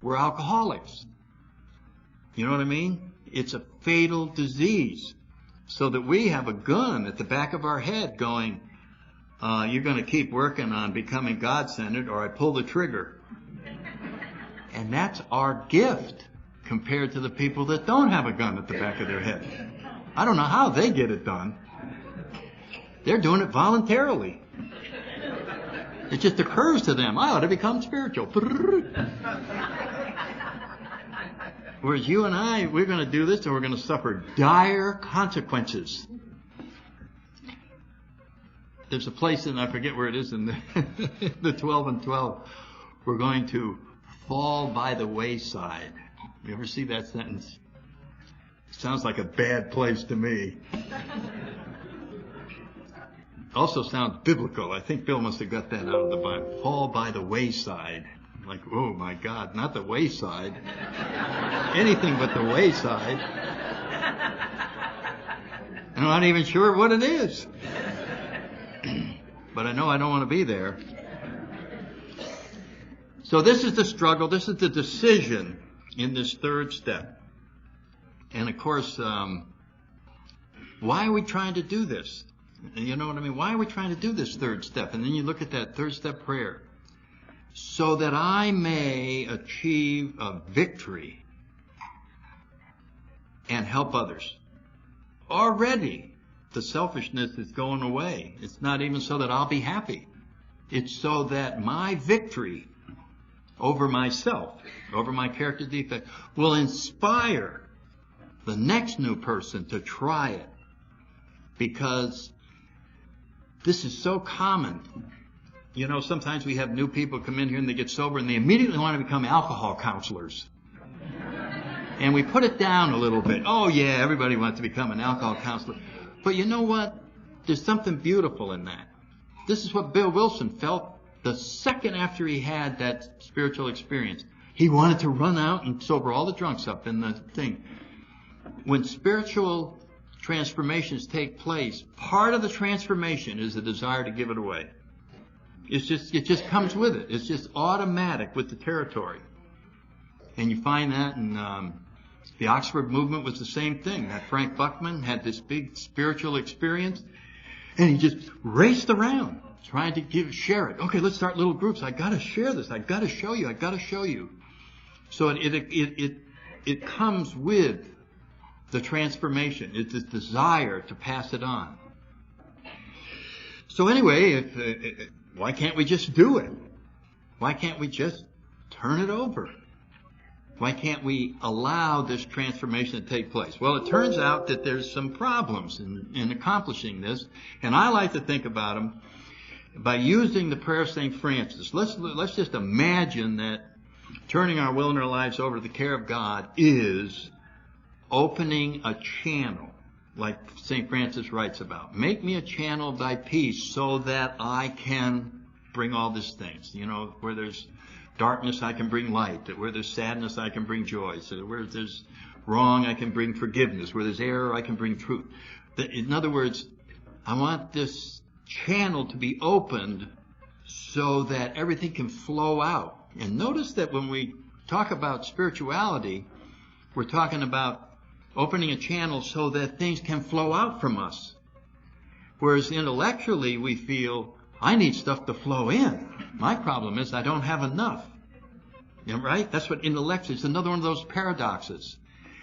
we're alcoholics. You know what I mean? It's a fatal disease. So that we have a gun at the back of our head going, you're going to keep working on becoming God-centered or I pull the trigger. And that's our gift compared to the people that don't have a gun at the back of their head. I don't know how they get it done. They're doing it voluntarily. It just occurs to them, I ought to become spiritual. Whereas you and I, we're going to do this and we're going to suffer dire consequences. There's a place in, I forget where it is, in the 12 and 12. We're going to fall by the wayside. You ever see that sentence? It sounds like a bad place to me. Also sounds biblical. I think Bill must have got that out of the Bible. Fall by the wayside. Like, oh my God, not the wayside. Anything but the wayside. And I'm not even sure what it is. But I know I don't want to be there. So this is the struggle. This is the decision in this third step. And of course, why are we trying to do this? You know what I mean? Why are we trying to do this third step? And then you look at that third step prayer. So that I may achieve a victory and help others. Already, the selfishness is going away. It's not even so that I'll be happy. It's so that my victory over myself, over my character defect, will inspire the next new person to try it. Because this is so common. You know, sometimes we have new people come in here and they get sober and they immediately want to become alcohol counselors. And we put it down a little bit. Oh yeah, everybody wants to become an alcohol counselor. But you know what? There's something beautiful in that. This is what Bill Wilson felt the second after he had that spiritual experience. He wanted to run out and sober all the drunks up in the thing. When spiritual transformations take place, part of the transformation is the desire to give it away. It just comes with it. It's just automatic with the territory. And you find that in the Oxford movement was the same thing. That Frank Buckman had this big spiritual experience, and he just raced around trying to share it. Okay, let's start little groups. I got to share this. I got to show you. I got to show you. So it comes with the transformation. It's this desire to pass it on. So anyway, why can't we just do it? Why can't we just turn it over? Why can't we allow this transformation to take place? Well, it turns out that there's some problems in accomplishing this, and I like to think about them by using the prayer of St. Francis. Let's just imagine that turning our will and our lives over to the care of God is opening a channel, like St. Francis writes about. Make me a channel of thy peace so that I can bring all these things. You know, where there's darkness, I can bring light. Where there's sadness, I can bring joy. So where there's wrong, I can bring forgiveness. Where there's error, I can bring truth. In other words, I want this channel to be opened so that everything can flow out. And notice that when we talk about spirituality, we're talking about opening a channel so that things can flow out from us. Whereas intellectually we feel, I need stuff to flow in. My problem is I don't have enough. Right? That's what intellectually, it's another one of those paradoxes.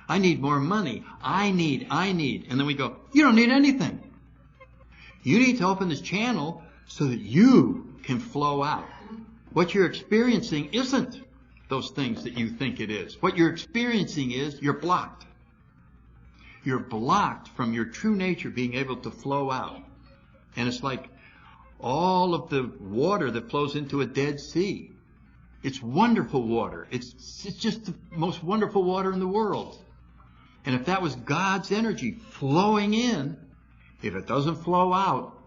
I need more money. I need. And then we go, you don't need anything. You need to open this channel so that you can flow out. What you're experiencing isn't those things that you think it is. What you're experiencing is you're blocked. You're blocked from your true nature being able to flow out. And it's like all of the water that flows into a Dead Sea. It's wonderful water. It's just the most wonderful water in the world. And if that was God's energy flowing in, if it doesn't flow out,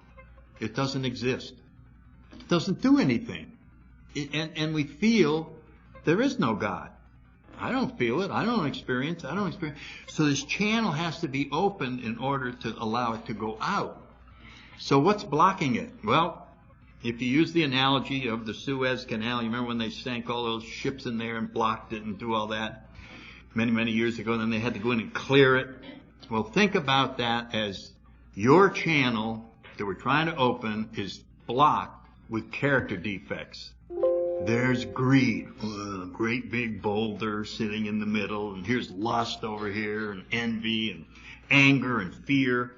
it doesn't exist. It doesn't do anything. And we feel there is no God. I don't feel it. I don't experience. So this channel has to be opened in order to allow it to go out. So what's blocking it? Well, If you use the analogy of the Suez Canal, you remember when they sank all those ships in there and blocked it and do all that many, many years ago, and then they had to go in and clear it? Well, think about that as your channel that we're trying to open is blocked with character defects. There's greed, a great big boulder sitting in the middle, and here's lust over here, and envy, and anger, and fear.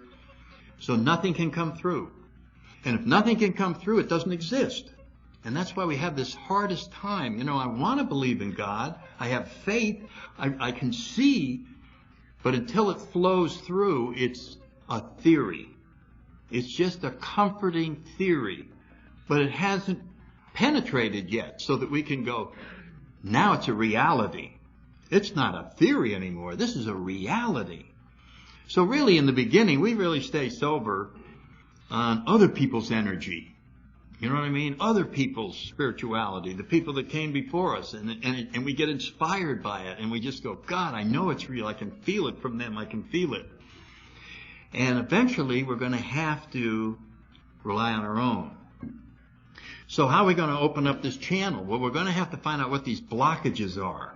So nothing can come through. And if nothing can come through, it doesn't exist. And that's why we have this hardest time. You know, I want to believe in God. I have faith. I can see. But until it flows through, it's a theory. It's just a comforting theory. But it hasn't penetrated yet so that we can go, now it's a reality. It's not a theory anymore. This is a reality. So really, in the beginning, we really stay sober on other people's energy. You know what I mean? Other people's spirituality, the people that came before us, and we get inspired by it, and we just go, God, I know it's real. I can feel it from them. I can feel it. And eventually, we're going to have to rely on our own. So how are we going to open up this channel? Well, we're going to have to find out what these blockages are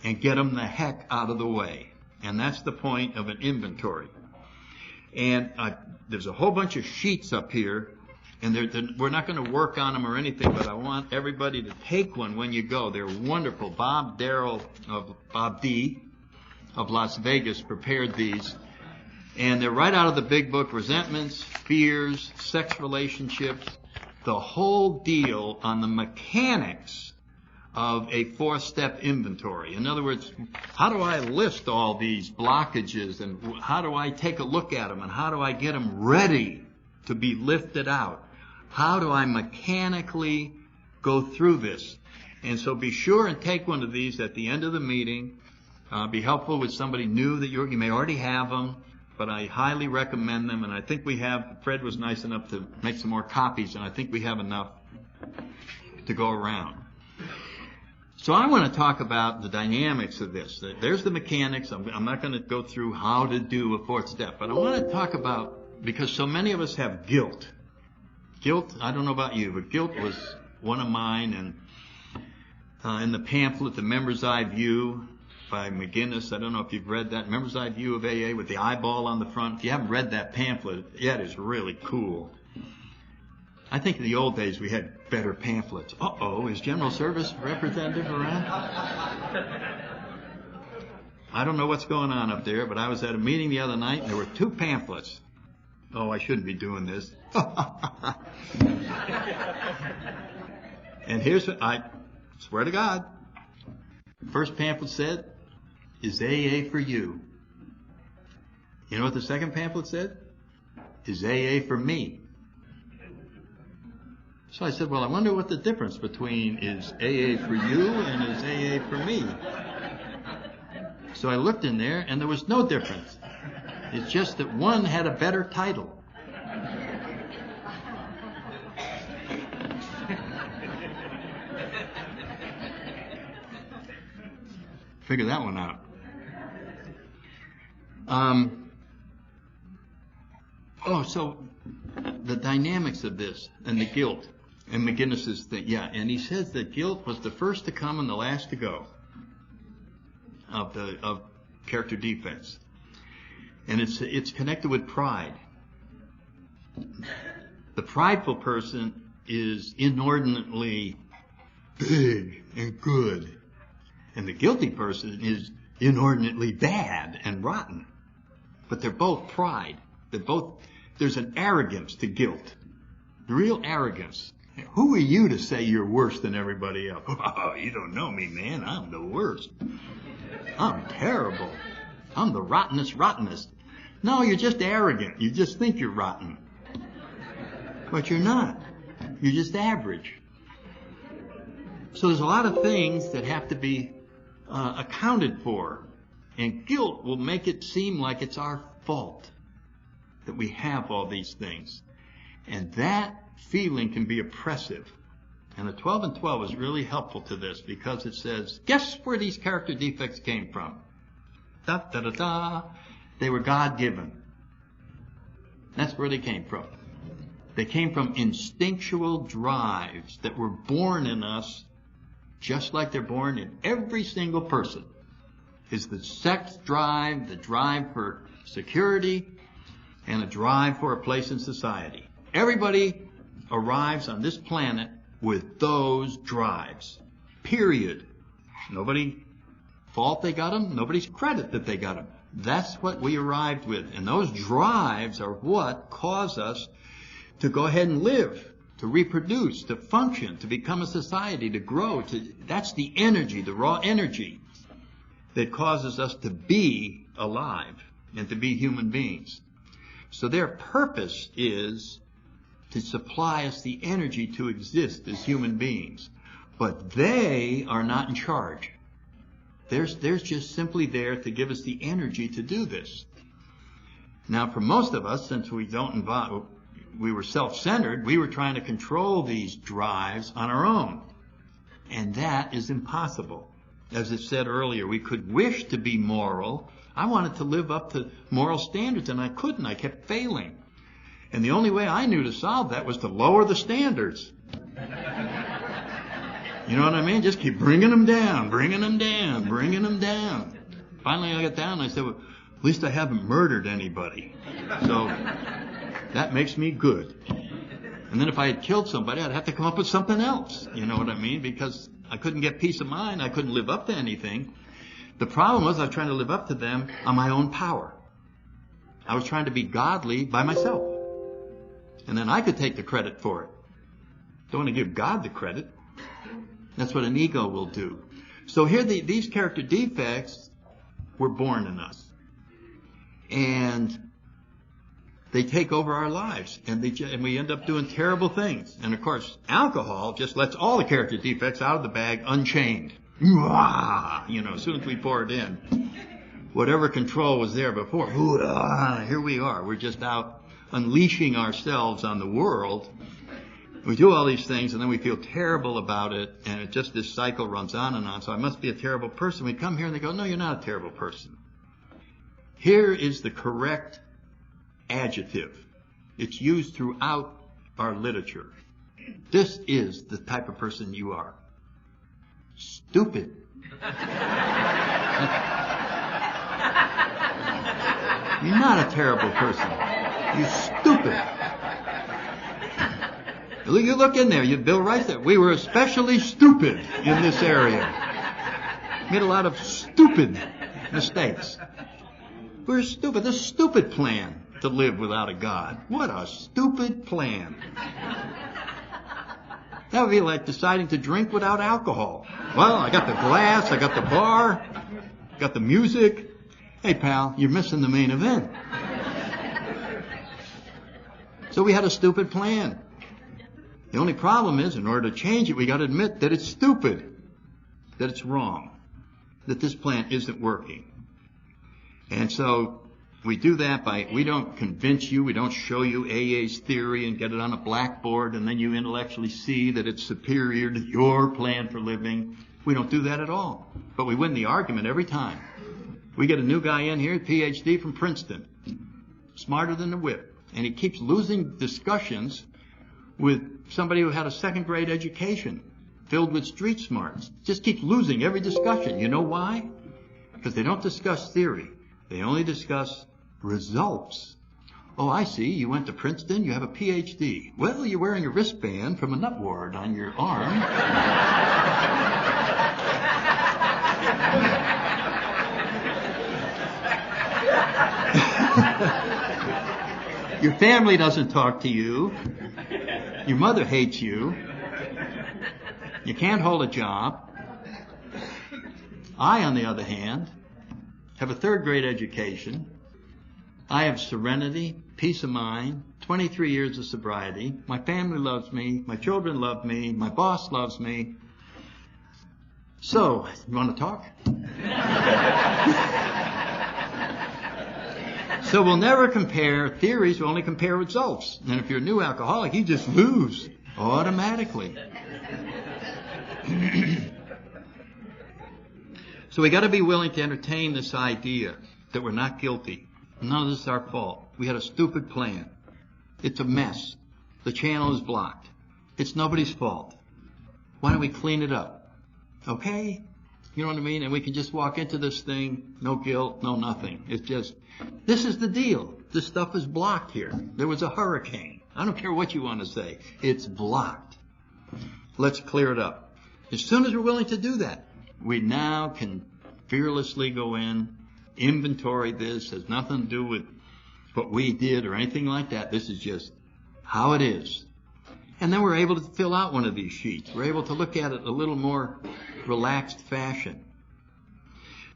and get them the heck out of the way. And that's the point of an inventory. And there's a whole bunch of sheets up here, and we're not going to work on them or anything, but I want everybody to take one when you go. They're wonderful. Bob D. of Las Vegas prepared these. And they're right out of the big book, Resentments, Fears, Sex Relationships, the whole deal on the mechanics of a 4-step inventory. In other words, how do I list all these blockages, and how do I take a look at them, and how do I get them ready to be lifted out? How do I mechanically go through this? And so be sure and take one of these at the end of the meeting. Be helpful with somebody new that you may already have them, but I highly recommend them. And I think we have, Fred was nice enough to make some more copies, and I think we have enough to go around. So I want to talk about the dynamics of this. There's the mechanics. I'm not going to go through how to do a 4th step, but I want to talk about, because so many of us have guilt. Guilt, I don't know about you, but guilt was one of mine. And in the pamphlet, The Member's Eye View by McGinnis, I don't know if you've read that, Member's Eye View of AA with the eyeball on the front. If you haven't read that pamphlet, that is really cool. I think in the old days we had better pamphlets. Uh-oh, is General Service representative around? I don't know what's going on up there, but I was at a meeting the other night and there were 2 pamphlets. Oh, I shouldn't be doing this. And here's what I swear to God. First pamphlet said, is AA for you? You know what the second pamphlet said? Is AA for me? So I said, well, I wonder what the difference between is AA for you and is AA for me. So I looked in there, and there was no difference. It's just that one had a better title. Figure that one out. So the dynamics of this and the guilt. And McGinnis's thing, and he says that guilt was the first to come and the last to go of character defects, and it's connected with pride. The prideful person is inordinately big and good, and the guilty person is inordinately bad and rotten. But they're both pride. There's an arrogance to guilt, real arrogance. Who are you to say you're worse than everybody else? Oh, you don't know me, man. I'm the worst. I'm terrible. I'm the rottenest. No, you're just arrogant. You just think you're rotten. But you're not. You're just average. So there's a lot of things that have to be accounted for. And guilt will make it seem like it's our fault that we have all these things. And that feeling can be oppressive. And the 12 and 12 is really helpful to this because it says, guess where these character defects came from? Da, da, da, da. They were God-given. That's where they came from. They came from instinctual drives that were born in us, just like they're born in every single person. Is the sex drive, the drive for security, and a drive for a place in society. Everybody arrives on this planet with those drives. Period. Nobody fault they got them. Nobody's credit that they got them. That's what we arrived with. And those drives are what cause us to go ahead and live, to reproduce, to function, to become a society, to grow. That's the energy, the raw energy that causes us to be alive and to be human beings. So their purpose is to supply us the energy to exist as human beings. But they are not in charge. They're just simply there to give us the energy to do this. Now, for most of us, since we were self-centered, we were trying to control these drives on our own. And that is impossible. As I said earlier, we could wish to be moral. I wanted to live up to moral standards, and I couldn't. I kept failing. And the only way I knew to solve that was to lower the standards. You know what I mean? Just keep bringing them down, bringing them down, bringing them down. Finally, I got down and I said, well, at least I haven't murdered anybody. So that makes me good. And then if I had killed somebody, I'd have to come up with something else. You know what I mean? Because I couldn't get peace of mind. I couldn't live up to anything. The problem was I was trying to live up to them on my own power. I was trying to be godly by myself. And then I could take the credit for it. Don't want to give God the credit. That's what an ego will do. So here these character defects were born in us. And they take over our lives. And we end up doing terrible things. And of course, alcohol just lets all the character defects out of the bag unchained. You know, as soon as we pour it in, whatever control was there before, here we are. We're just out unleashing ourselves on the world. We do all these things, and then we feel terrible about it, and this cycle runs on and on. So I must be a terrible person. We come here, and they go, no, you're not a terrible person. Here is the correct adjective. It's used throughout our literature. This is the type of person you are. Stupid. You're not a terrible person. You're stupid. You look in there. Bill writes that we were especially stupid in this area. Made a lot of stupid mistakes. We're stupid. This stupid plan to live without a God. What a stupid plan. That would be like deciding to drink without alcohol. Well, I got the glass, I got the bar, got the music. Hey, pal, you're missing the main event. So we had a stupid plan. The only problem is, in order to change it, we got to admit that it's stupid, that it's wrong, that this plan isn't working. And so we do that we don't convince you, we don't show you AA's theory and get it on a blackboard and then you intellectually see that it's superior to your plan for living. We don't do that at all. But we win the argument every time. We get a new guy in here, PhD from Princeton, smarter than the whip. And he keeps losing discussions with somebody who had a second-grade education filled with street smarts. Just keeps losing every discussion. You know why? Because they don't discuss theory. They only discuss results. Oh, I see. You went to Princeton. You have a PhD. Well, you're wearing a wristband from a nut ward on your arm. Your family doesn't talk to you. Your mother hates you. You can't hold a job. I, on the other hand, have a third-grade education. I have serenity, peace of mind, 23 years of sobriety. My family loves me. My children love me. My boss loves me. So, you want to talk? So we'll never compare theories. We'll only compare results. And if you're a new alcoholic, you just lose automatically. So we got to be willing to entertain this idea that we're not guilty. None of this is our fault. We had a stupid plan. It's a mess. The channel is blocked. It's nobody's fault. Why don't we clean it up? Okay? You know what I mean? And we can just walk into this thing, no guilt, no nothing. It's just, this is the deal. This stuff is blocked here. There was a hurricane. I don't care what you want to say. It's blocked. Let's clear it up. As soon as we're willing to do that, we now can fearlessly go in, inventory this, has nothing to do with what we did or anything like that. This is just how it is. And then we're able to fill out one of these sheets. We're able to look at it a little more relaxed fashion.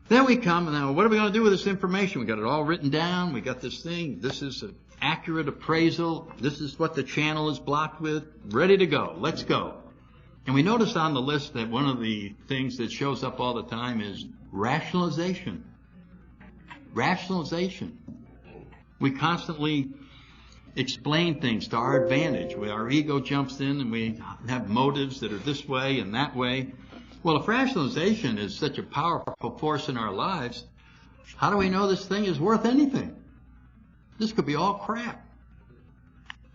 Then we come, now what are we going to do with this information? We got it all written down. We got this thing. This is an accurate appraisal. This is what the channel is blocked with. Ready to go. Let's go. And we notice on the list that one of the things that shows up all the time is rationalization. Rationalization. We constantly explain things to our advantage. Our ego jumps in and we have motives that are this way and that way. Well, if rationalization is such a powerful force in our lives, how do we know this thing is worth anything? This could be all crap.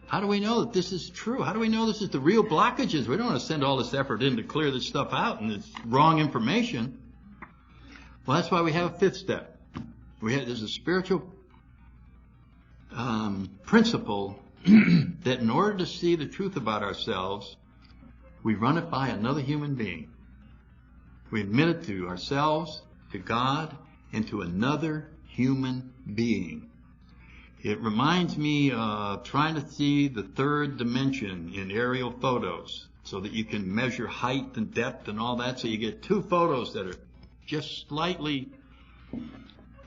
How do we know that this is true? How do we know this is the real blockages? We don't want to send all this effort in to clear this stuff out and it's wrong information. Well, that's why we have a fifth step. There's a spiritual principle that in order to see the truth about ourselves, we run it by another human being. We admit it to ourselves, to God, and to another human being. It reminds me of trying to see the third dimension in aerial photos so that you can measure height and depth and all that. So you get two photos that are just slightly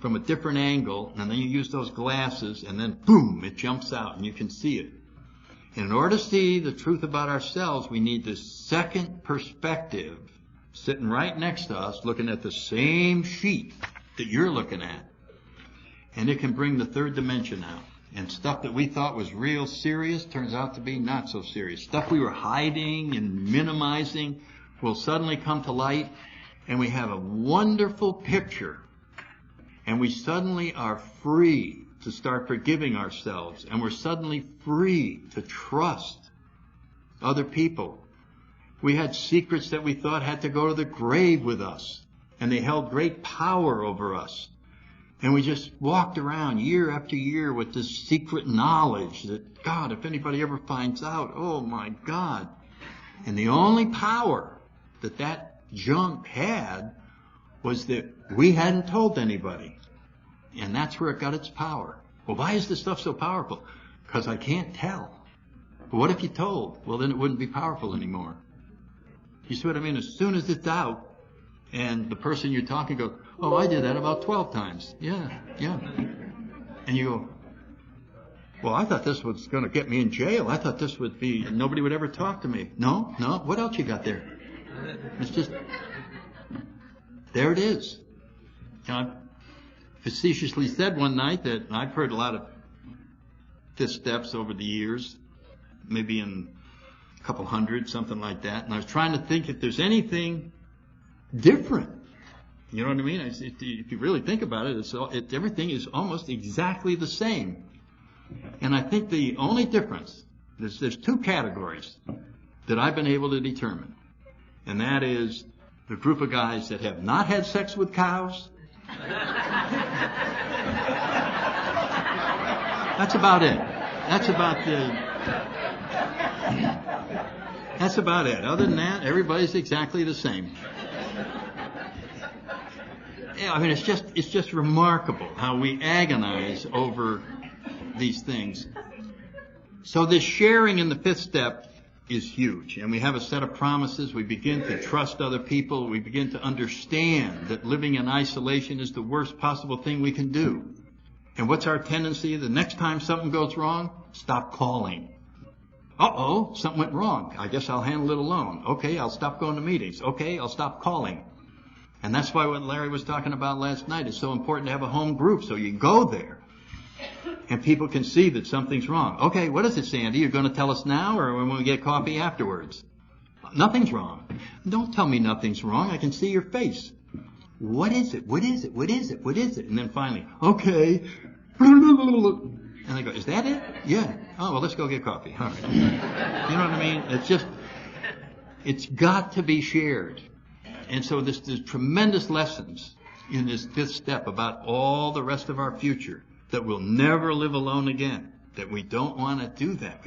from a different angle, and then you use those glasses, and then boom, it jumps out and you can see it. And in order to see the truth about ourselves, we need this second perspective sitting right next to us, looking at the same sheet that you're looking at. And it can bring the third dimension out. And stuff that we thought was real serious turns out to be not so serious. Stuff we were hiding and minimizing will suddenly come to light, and we have a wonderful picture. And we suddenly are free to start forgiving ourselves. And we're suddenly free to trust other people. We had secrets that we thought had to go to the grave with us. And they held great power over us. And we just walked around year after year with this secret knowledge that, God, if anybody ever finds out, oh my God. And the only power that that junk had was that we hadn't told anybody. And that's where it got its power. Well, why is this stuff so powerful? Because I can't tell. But what if you told? Well, then it wouldn't be powerful anymore. You see what I mean? As soon as it's out, and the person you're talking goes, oh, I did that about 12 times. Yeah. And you go, well, I thought this was going to get me in jail. I thought this would be, nobody would ever talk to me. No. What else you got there? It's just, there it is. And I facetiously said one night that I've heard a lot of fifth steps over the years, maybe in a couple hundred, something like that. And I was trying to think if there's anything different. You know what I mean? If you really think about it, everything is almost exactly the same. And I think the only difference, there's two categories that I've been able to determine. And that is the group of guys that have not had sex with cows. That's about it. That's about it. Other than that, everybody's exactly the same. Yeah, I mean, it's just remarkable how we agonize over these things. So this sharing in the fifth step is huge. And we have a set of promises. We begin to trust other people. We begin to understand that living in isolation is the worst possible thing we can do. And what's our tendency? The next time something goes wrong, stop calling. Uh-oh, something went wrong. I guess I'll handle it alone. Okay, I'll stop going to meetings. Okay, I'll stop calling. And that's why what Larry was talking about last night is so important to have a home group, so you go there and people can see that something's wrong. Okay, what is it, Sandy? You're going to tell us now or when we get coffee afterwards? Nothing's wrong. Don't tell me nothing's wrong. I can see your face. What is it? What is it? What is it? What is it? And then finally, okay. And And they go, is that it? Yeah. Oh, well, let's go get coffee. All right. You know what I mean? It's got to be shared. And so there's tremendous lessons in this fifth step about all the rest of our future, that we'll never live alone again, that we don't want to do that.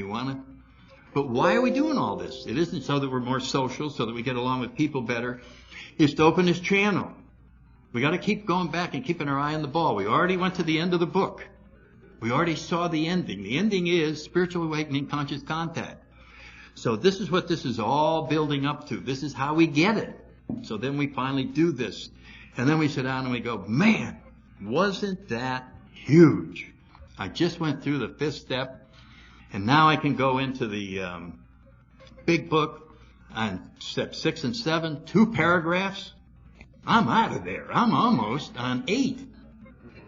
But why are we doing all this? It isn't so that we're more social, so that we get along with people better. It's to open this channel. We got to keep going back and keeping our eye on the ball. We already went to the end of the book. We already saw the ending. The ending is spiritual awakening, conscious contact. So this is what this is all building up to. This is how we get it. So then we finally do this. And then we sit down and we go, man, wasn't that huge? I just went through the fifth step, and now I can go into the big book on step 6 and 7, 2 paragraphs. I'm out of there. I'm almost on 8.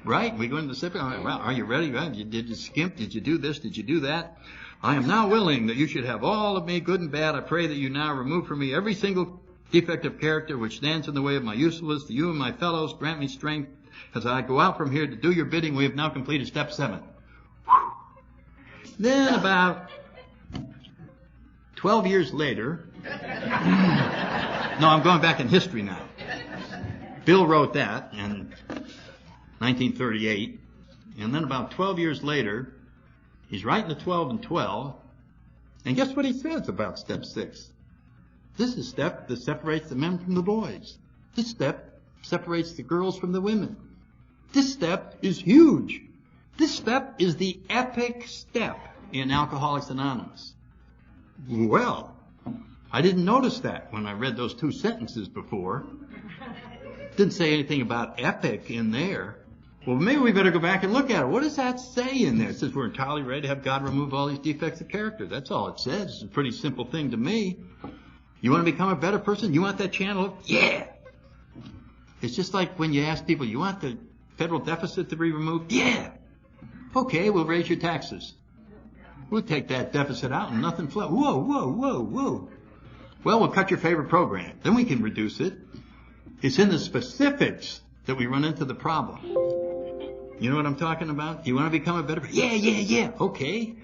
Right? We go into the step. Well, are you ready? Did you skimp? Did you do this? Did you do that? I am now willing that you should have all of me, good and bad. I pray that you now remove from me every single defect of character which stands in the way of my usefulness to you and my fellows. Grant me strength as I go out from here to do your bidding. We have now completed step 7. Then about 12 years later, no, I'm going back in history now. Bill wrote that in 1938, and then about 12 years later, he's writing the 12 and 12, and guess what he says about step 6? This is a step that separates the men from the boys. This step separates the girls from the women. This step is huge. This step is the epic step in Alcoholics Anonymous. Well, I didn't notice that when I read those 2 sentences before. Didn't say anything about epic in there. Well, maybe we better go back and look at it. What does that say in there? It says we're entirely ready to have God remove all these defects of character. That's all it says. It's a pretty simple thing to me. You want to become a better person? You want that channel? Yeah. It's just like when you ask people, you want the federal deficit to be removed? Yeah. Okay, we'll raise your taxes. We'll take that deficit out and nothing flows. Whoa, whoa, whoa, whoa. Well, we'll cut your favorite program. Then we can reduce it. It's in the specifics that we run into the problem. You know what I'm talking about? You want to become a better person? Yeah. Okay.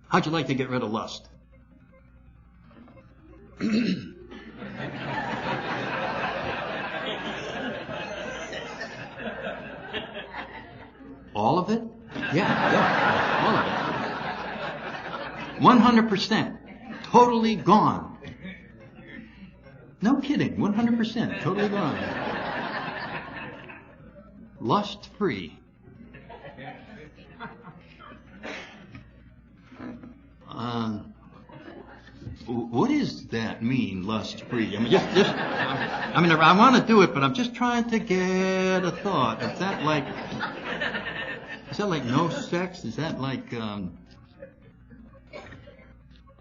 How'd you like to get rid of lust? All of it? Yeah, all of it. 100%. Totally gone. No kidding. 100%. Totally gone. Lust free. What does that mean, lust free? I mean, I want to do it, but I'm just trying to get a thought. Is that like no sex? Is that like,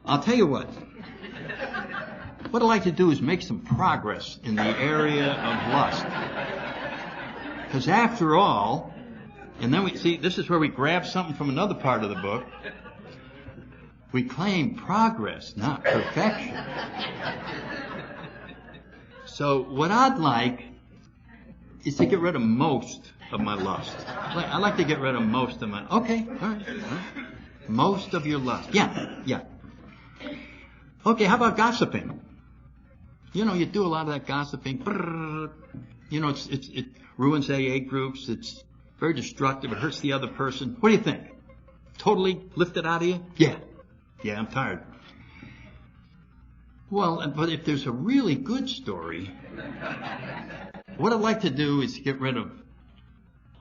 I'll tell you what. What I'd like to do is make some progress in the area of lust. Because after all, and then we see, this is where we grab something from another part of the book. We claim progress, not perfection. So what I'd like is to get rid of most of my lust. I'd like to get rid of most of my... Okay, all right. Most of your lust. Yeah. Okay, how about gossiping? You know, you do a lot of that gossiping. You know, it ruins AA groups. It's very destructive. It hurts the other person. What do you think? Totally lifted out of you? Yeah, I'm tired. Well, but if there's a really good story, what I'd like to do is get rid of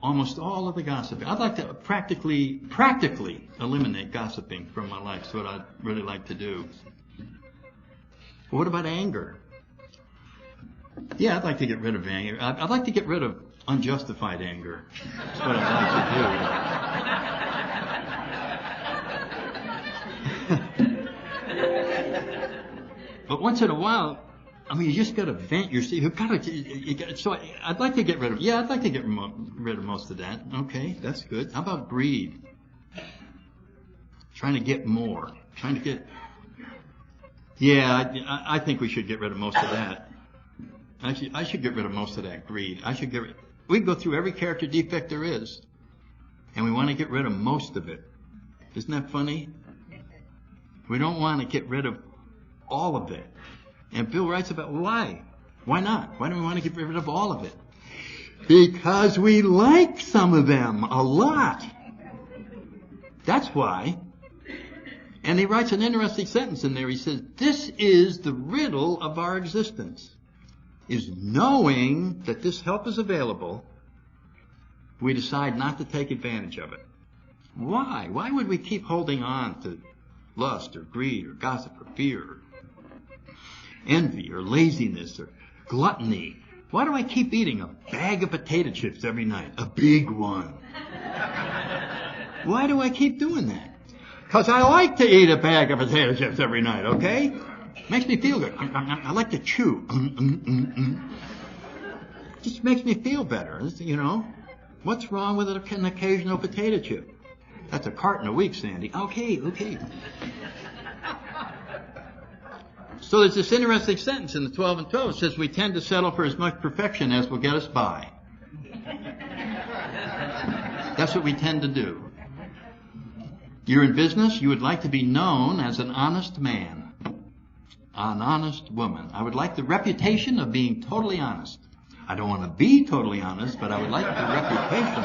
almost all of the gossiping. I'd like to practically eliminate gossiping from my life. That's what I'd really like to do. But what about anger? Yeah, I'd like to get rid of anger. I'd like to get rid of unjustified anger. That's what I'd like to do. But once in a while, I mean, you just got to vent yourself. So I'd like to get rid of. Yeah, I'd like to get rid of most of that. Okay, that's good. How about greed? Trying to get more. Yeah, I think we should get rid of most of that. I should get rid of most of that greed. We can go through every character defect there is. and we want to get rid of most of it. Isn't that funny? We don't want to get rid of all of it. And Bill writes about why. Why not? Why don't we want to get rid of all of it? Because we like some of them a lot. That's why. And he writes an interesting sentence in there. He says, this is the riddle of our existence, is knowing that this help is available, we decide not to take advantage of it. Why? Why would we keep holding on to lust or greed or gossip or fear or envy or laziness or gluttony? Why do I keep eating a bag of potato chips every night? A big one. Why do I keep doing that? Because I like to eat a bag of potato chips every night, okay? Makes me feel good. I like to chew. Just makes me feel better, you know. What's wrong with an occasional potato chip? That's a carton a week, Sandy. Okay. So there's this interesting sentence in the 12 and 12. It says we tend to settle for as much perfection as will get us by. That's what we tend to do. You're in business, you would like to be known as an honest man, an honest woman. I would like the reputation of being totally honest. I don't want to be totally honest, but I would like the reputation.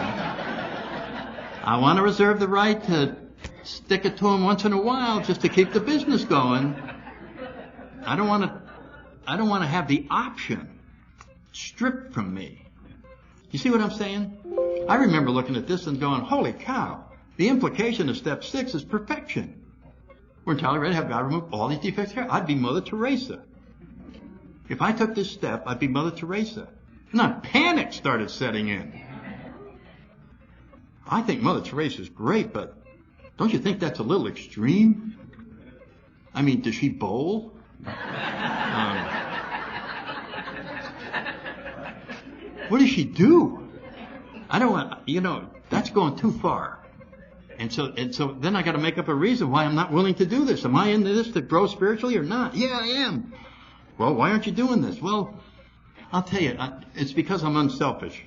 I want to reserve the right to stick it to him once in a while just to keep the business going. I don't want to have the option stripped from me. You see what I'm saying? I remember looking at this and going, holy cow, the implication of step 6 is perfection. We're entirely ready to have God remove all these defects here. I'd be Mother Teresa. If I took this step, I'd be Mother Teresa. And then panic started setting in. I think Mother Teresa's great, but don't you think that's a little extreme? I mean, does she bowl? What does she do? I don't want, that's going too far. And so then I got to make up a reason why I'm not willing to do this. Am I into this to grow spiritually or not? Yeah, I am. Well, why aren't you doing this? Well, I'll tell you, it's because I'm unselfish.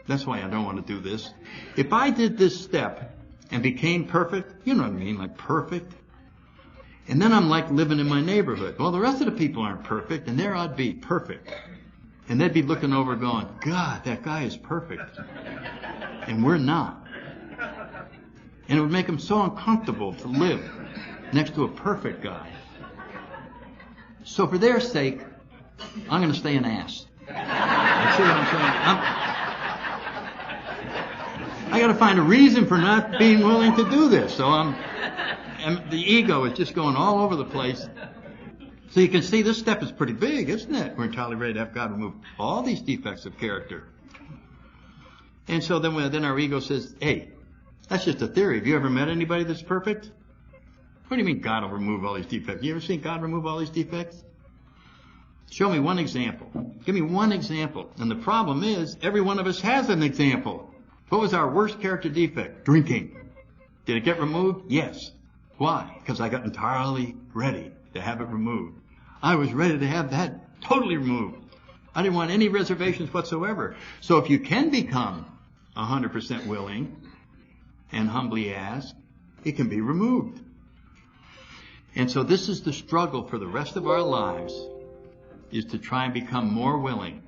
That's why I don't want to do this. If I did this step and became perfect, you know what I mean, like perfect, and then I'm like living in my neighborhood. Well, the rest of the people aren't perfect, and there I'd be perfect. And they'd be looking over going, God, that guy is perfect. And we're not. And it would make them so uncomfortable to live next to a perfect guy. So for their sake, I'm going to stay an ass. You see what I'm saying? I got to find a reason for not being willing to do this. So and the ego is just going all over the place. So you can see this step is pretty big, isn't it? We're entirely ready to have God remove all these defects of character. And so then our ego says, hey, that's just a theory. Have you ever met anybody that's perfect? What do you mean God will remove all these defects? You ever seen God remove all these defects? Show me one example. Give me one example. And the problem is, every one of us has an example. What was our worst character defect? Drinking. Did it get removed? Yes. Why? Because I got entirely ready to have it removed. I was ready to have that totally removed. I didn't want any reservations whatsoever. So if you can become 100% willing and humbly ask, it can be removed. And so this is the struggle for the rest of our lives, is to try and become more willing.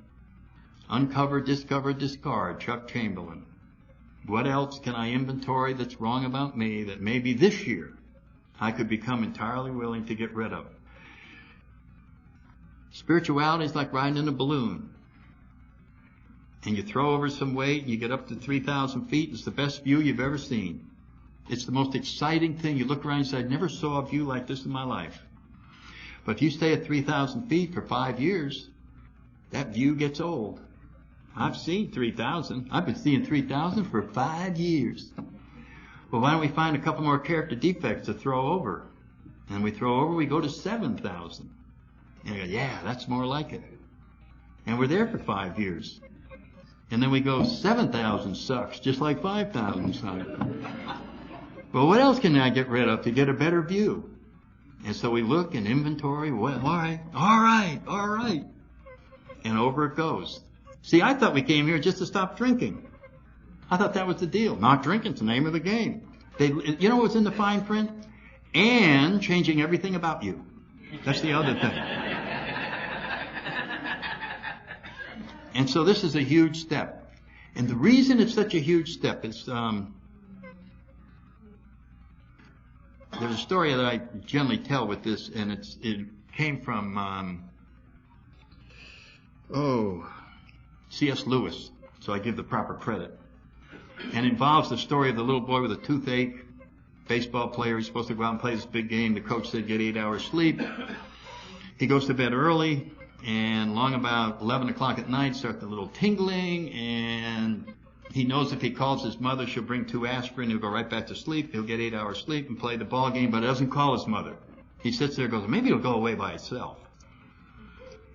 Uncover, discover, discard, Chuck Chamberlain. What else can I inventory that's wrong about me that maybe this year I could become entirely willing to get rid of? Spirituality is like riding in a balloon. And you throw over some weight and you get up to 3,000 feet. It's the best view you've ever seen. It's the most exciting thing. You look around and say, I never saw a view like this in my life. But if you stay at 3,000 feet for 5 years, that view gets old. I've seen 3,000. I've been seeing 3,000 for 5 years. Well, why don't we find a couple more character defects to throw over? And we throw over, we go to 7,000. And we go, yeah, that's more like it. And we're there for 5 years. And then we go, 7,000 sucks, just like 5,000 sucks. Well, what else can I get rid of to get a better view? And so we look and inventory. Well, all right. And over it goes. See, I thought we came here just to stop drinking. I thought that was the deal. Not drinking's the name of the game. You know what's in the fine print? And changing everything about you. That's the other thing. And so this is a huge step. And the reason it's such a huge step is there's a story that I generally tell with this, and it came from C.S. Lewis, so I give the proper credit. And it involves the story of the little boy with a toothache, baseball player. He's supposed to go out and play this big game. The coach said get 8 hours sleep. He goes to bed early, and long about 11 o'clock at night starts a little tingling, and he knows if he calls his mother, she'll bring 2 aspirin, he'll go right back to sleep, he'll get 8 hours sleep and play the ball game, but doesn't call his mother. He sits there and goes, maybe it'll go away by itself.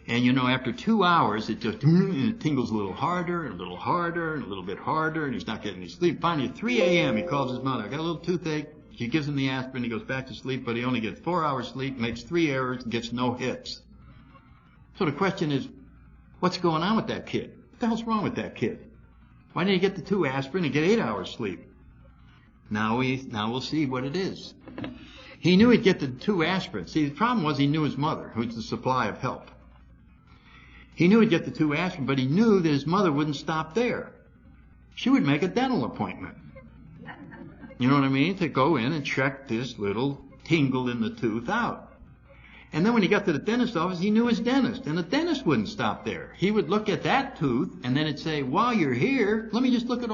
And you know, after 2 hours, it tingles a little harder, and a little harder, and a little bit harder, and he's not getting any sleep. Finally, at 3 a.m., he calls his mother. I got a little toothache. She gives him the aspirin, he goes back to sleep, but he only gets 4 hours sleep, makes 3 errors, and gets no hits. So the question is, what's going on with that kid? What the hell's wrong with that kid? Why didn't he get the 2 aspirin and get 8 hours sleep? Now we'll see what it is. He knew he'd get the 2 aspirin. See, the problem was he knew his mother, who's the supply of help. He knew he'd get the 2 aspirin, but he knew that his mother wouldn't stop there. She would make a dental appointment. You know what I mean? To go in and check this little tingle in the tooth out. And then when he got to the dentist's office, he knew his dentist, and the dentist wouldn't stop there. He would look at that tooth, and then it'd say, while you're here, let me just look at,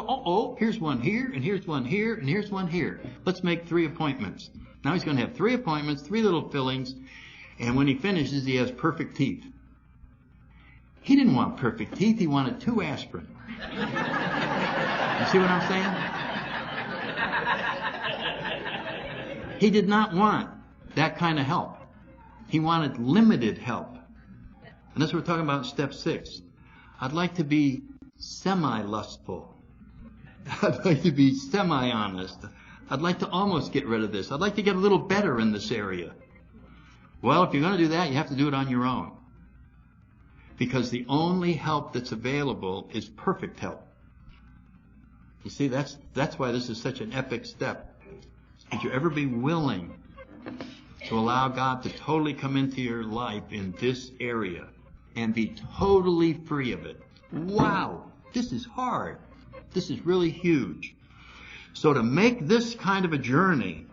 here's one here, and here's one here, and here's one here. Let's make 3 appointments. Now he's going to have 3 appointments, 3 little fillings, and when he finishes, he has perfect teeth. He didn't want perfect teeth, he wanted 2 aspirin. You see what I'm saying? He did not want that kind of help. He wanted limited help. And that's what we're talking about in step 6. I'd like to be semi-lustful. I'd like to be semi-honest. I'd like to almost get rid of this. I'd like to get a little better in this area. Well, if you're going to do that, you have to do it on your own. Because the only help that's available is perfect help. You see, that's why this is such an epic step. Would you ever be willing to allow God to totally come into your life in this area and be totally free of it? Wow, this is hard. This is really huge. So to make this kind of a journey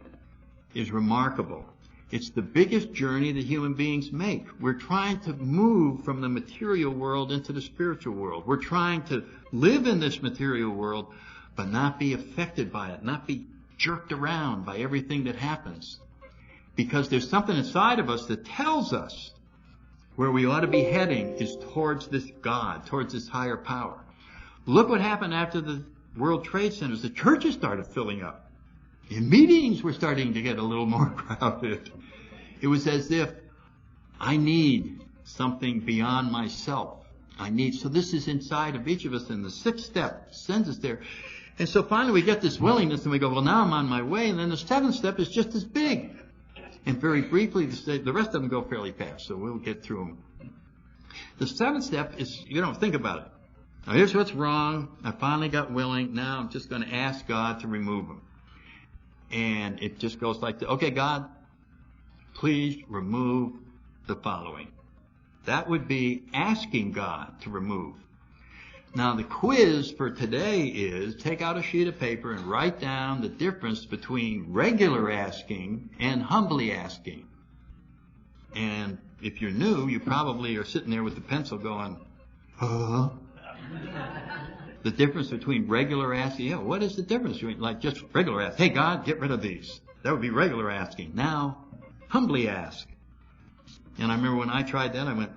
is remarkable. It's the biggest journey that human beings make. We're trying to move from the material world into the spiritual world. We're trying to live in this material world, but not be affected by it, not be jerked around by everything that happens. Because there's something inside of us that tells us where we ought to be heading is towards this God, towards this higher power. Look what happened after the World Trade Centers. The churches started filling up. The meetings were starting to get a little more crowded. It was as if I need something beyond myself. So this is inside of each of us, and the 6th step sends us there. And so finally we get this willingness, and we go, well, now I'm on my way. And then the 7th step is just as big. And very briefly, the rest of them go fairly fast, so we'll get through them. The 7th step is, think about it. Now here's what's wrong. I finally got willing. Now I'm just going to ask God to remove them. And it just goes like this. Okay, God, please remove the following. That would be asking God to remove. Now the quiz for today is take out a sheet of paper and write down the difference between regular asking and humbly asking. And if you're new, you probably are sitting there with the pencil going, huh? The difference between regular asking, what is the difference between like just regular asking? Hey God, get rid of these. That would be regular asking. Now, humbly ask. And I remember when I tried that, I went,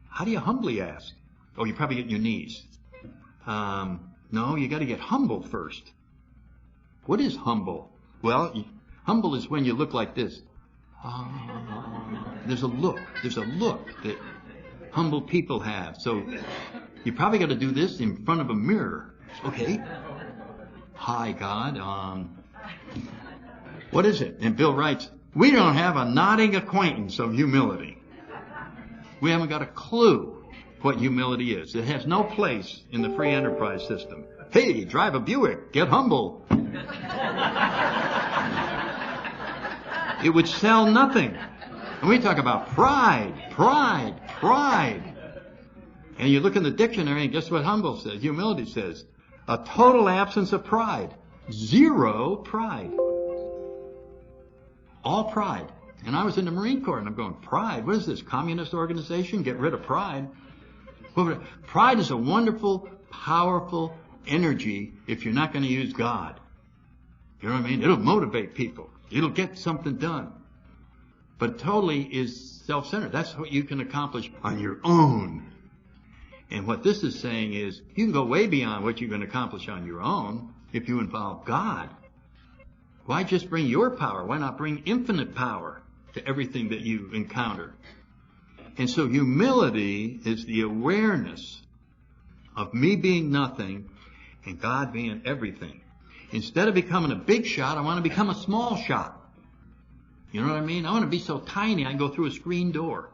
how do you humbly ask? Oh, you probably get on your knees. No, you got to get humble first. What is humble? Well, humble is when you look like this. There's a look that humble people have. So you probably got to do this in front of a mirror. Okay. Hi, God. What is it? And Bill writes, we don't have a nodding acquaintance of humility. We haven't got a clue what humility is. It has no place in the free enterprise system. Hey, drive a Buick, get humble. It would sell nothing. And we talk about pride. And you look in the dictionary and guess what humble says? Humility says, a total absence of pride. Zero pride. All pride. And I was in the Marine Corps and I'm going, pride? What is this, communist organization? Get rid of pride. Well, pride is a wonderful, powerful energy if you're not going to use God. You know what I mean? It'll motivate people. It'll get something done. But totally is self-centered. That's what you can accomplish on your own. And what this is saying is you can go way beyond what you can accomplish on your own if you involve God. Why just bring your power? Why not bring infinite power to everything that you encounter? And so humility is the awareness of me being nothing and God being everything. Instead of becoming a big shot, I want to become a small shot. You know what I mean? I want to be so tiny I can go through a screen door.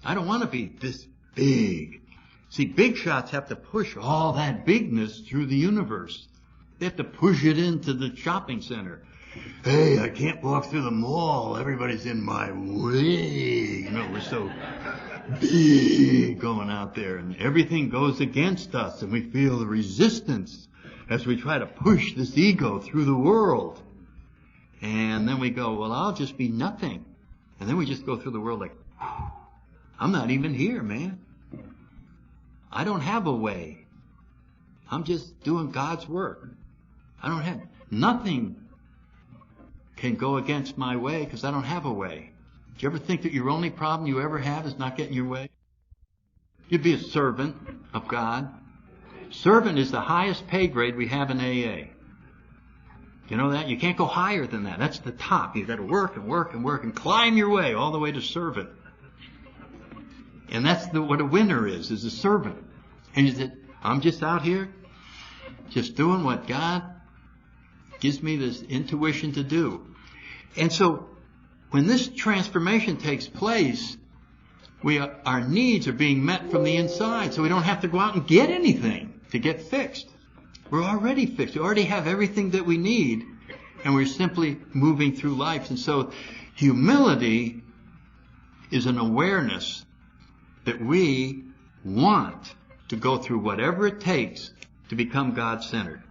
I don't want to be this big. See, big shots have to push all that bigness through the universe. They have to push it into the shopping center. Hey, I can't walk through the mall. Everybody's in my way. You know, we're so big going out there, and everything goes against us, and we feel the resistance as we try to push this ego through the world. And then we go, well, I'll just be nothing. And then we just go through the world like, I'm not even here, man. I don't have a way. I'm just doing God's work. I don't have, nothing can go against my way because I don't have a way. Do you ever think that your only problem you ever have is not getting your way? You'd be a servant of God. Servant is the highest pay grade we have in AA. You know that? You can't go higher than that. That's the top. You've got to work and work and work and climb your way all the way to servant. And that's what a winner is a servant. And you said, I'm just out here, just doing what God gives me this intuition to do. And so when this transformation takes place, our needs are being met from the inside, so we don't have to go out and get anything to get fixed. We're already fixed. We already have everything that we need, and we're simply moving through life. And so humility is an awareness that we want to go through whatever it takes to become God-centered.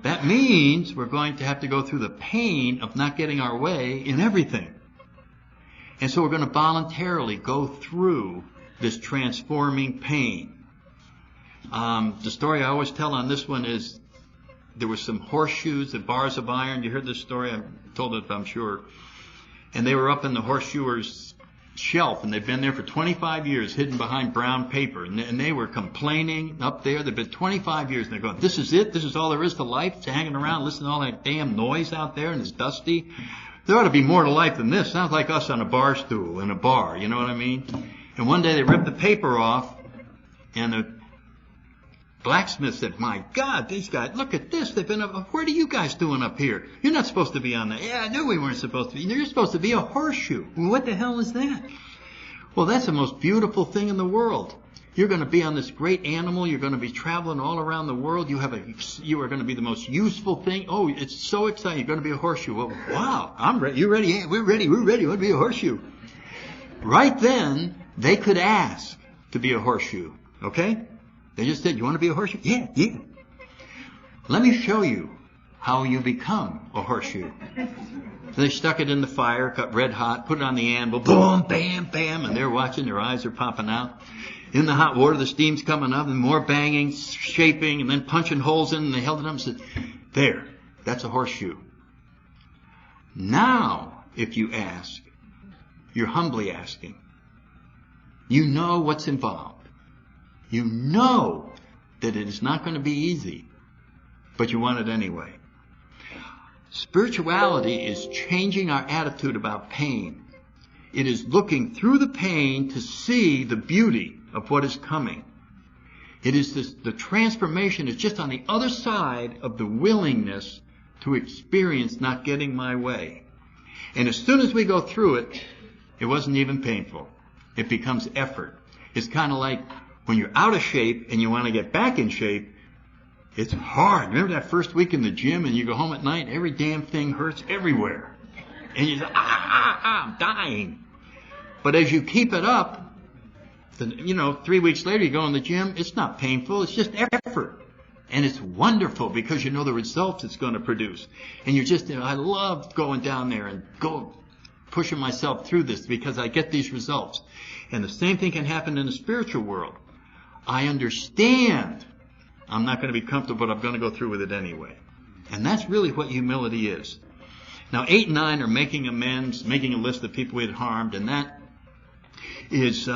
That means we're going to have to go through the pain of not getting our way in everything. And so we're going to voluntarily go through this transforming pain. The story I always tell on this one is there were some horseshoes and bars of iron. You heard this story? I told it, I'm sure. And they were up in the horseshoer's shelf, and they've been there for 25 years hidden behind brown paper. And they were complaining up there. They've been 25 years, and they're going, this is it? This is all there is to life? It's hanging around, listening to all that damn noise out there, and it's dusty? There ought to be more to life than this. Sounds like us on a bar stool in a bar, you know what I mean? And one day they ripped the paper off, and the blacksmith said, my God, these guys, look at this. They've been up. What are you guys doing up here? You're not supposed to be on that. Yeah, I knew we weren't supposed to be. You're supposed to be a horseshoe. What the hell is that? Well, that's the most beautiful thing in the world. You're going to be on this great animal. You're going to be traveling all around the world. You are going to be the most useful thing. Oh, it's so exciting. You're going to be a horseshoe. Well, wow, I'm ready. You ready? Yeah, we're ready. We're ready. I want to be a horseshoe. Right then, they could ask to be a horseshoe. Okay? They just said, you want to be a horseshoe? Yeah, yeah. Let me show you how you become a horseshoe. They stuck it in the fire, got red hot, put it on the anvil, boom, bam, bam, and they're watching, their eyes are popping out. In the hot water, the steam's coming up, and more banging, shaping, and then punching holes in, and they held it up and said, there, that's a horseshoe. Now, if you ask, you're humbly asking. You know what's involved. You know that it is not going to be easy, but you want it anyway. Spirituality is changing our attitude about pain. It is looking through the pain to see the beauty of what is coming. It is the transformation is just on the other side of the willingness to experience not getting my way. And as soon as we go through it, it wasn't even painful. It becomes effort. It's kind of like when you're out of shape and you want to get back in shape, it's hard. Remember that first week in the gym and you go home at night, every damn thing hurts everywhere. And you say, I'm dying. But as you keep it up, 3 weeks later you go in the gym, it's not painful, it's just effort. And it's wonderful because you know the results it's going to produce. And you're just, I love going down there and pushing myself through this because I get these results. And the same thing can happen in the spiritual world. I understand I'm not going to be comfortable, but I'm going to go through with it anyway. And that's really what humility is. Now, 8 and 9 are making amends, making a list of people we had harmed, and that is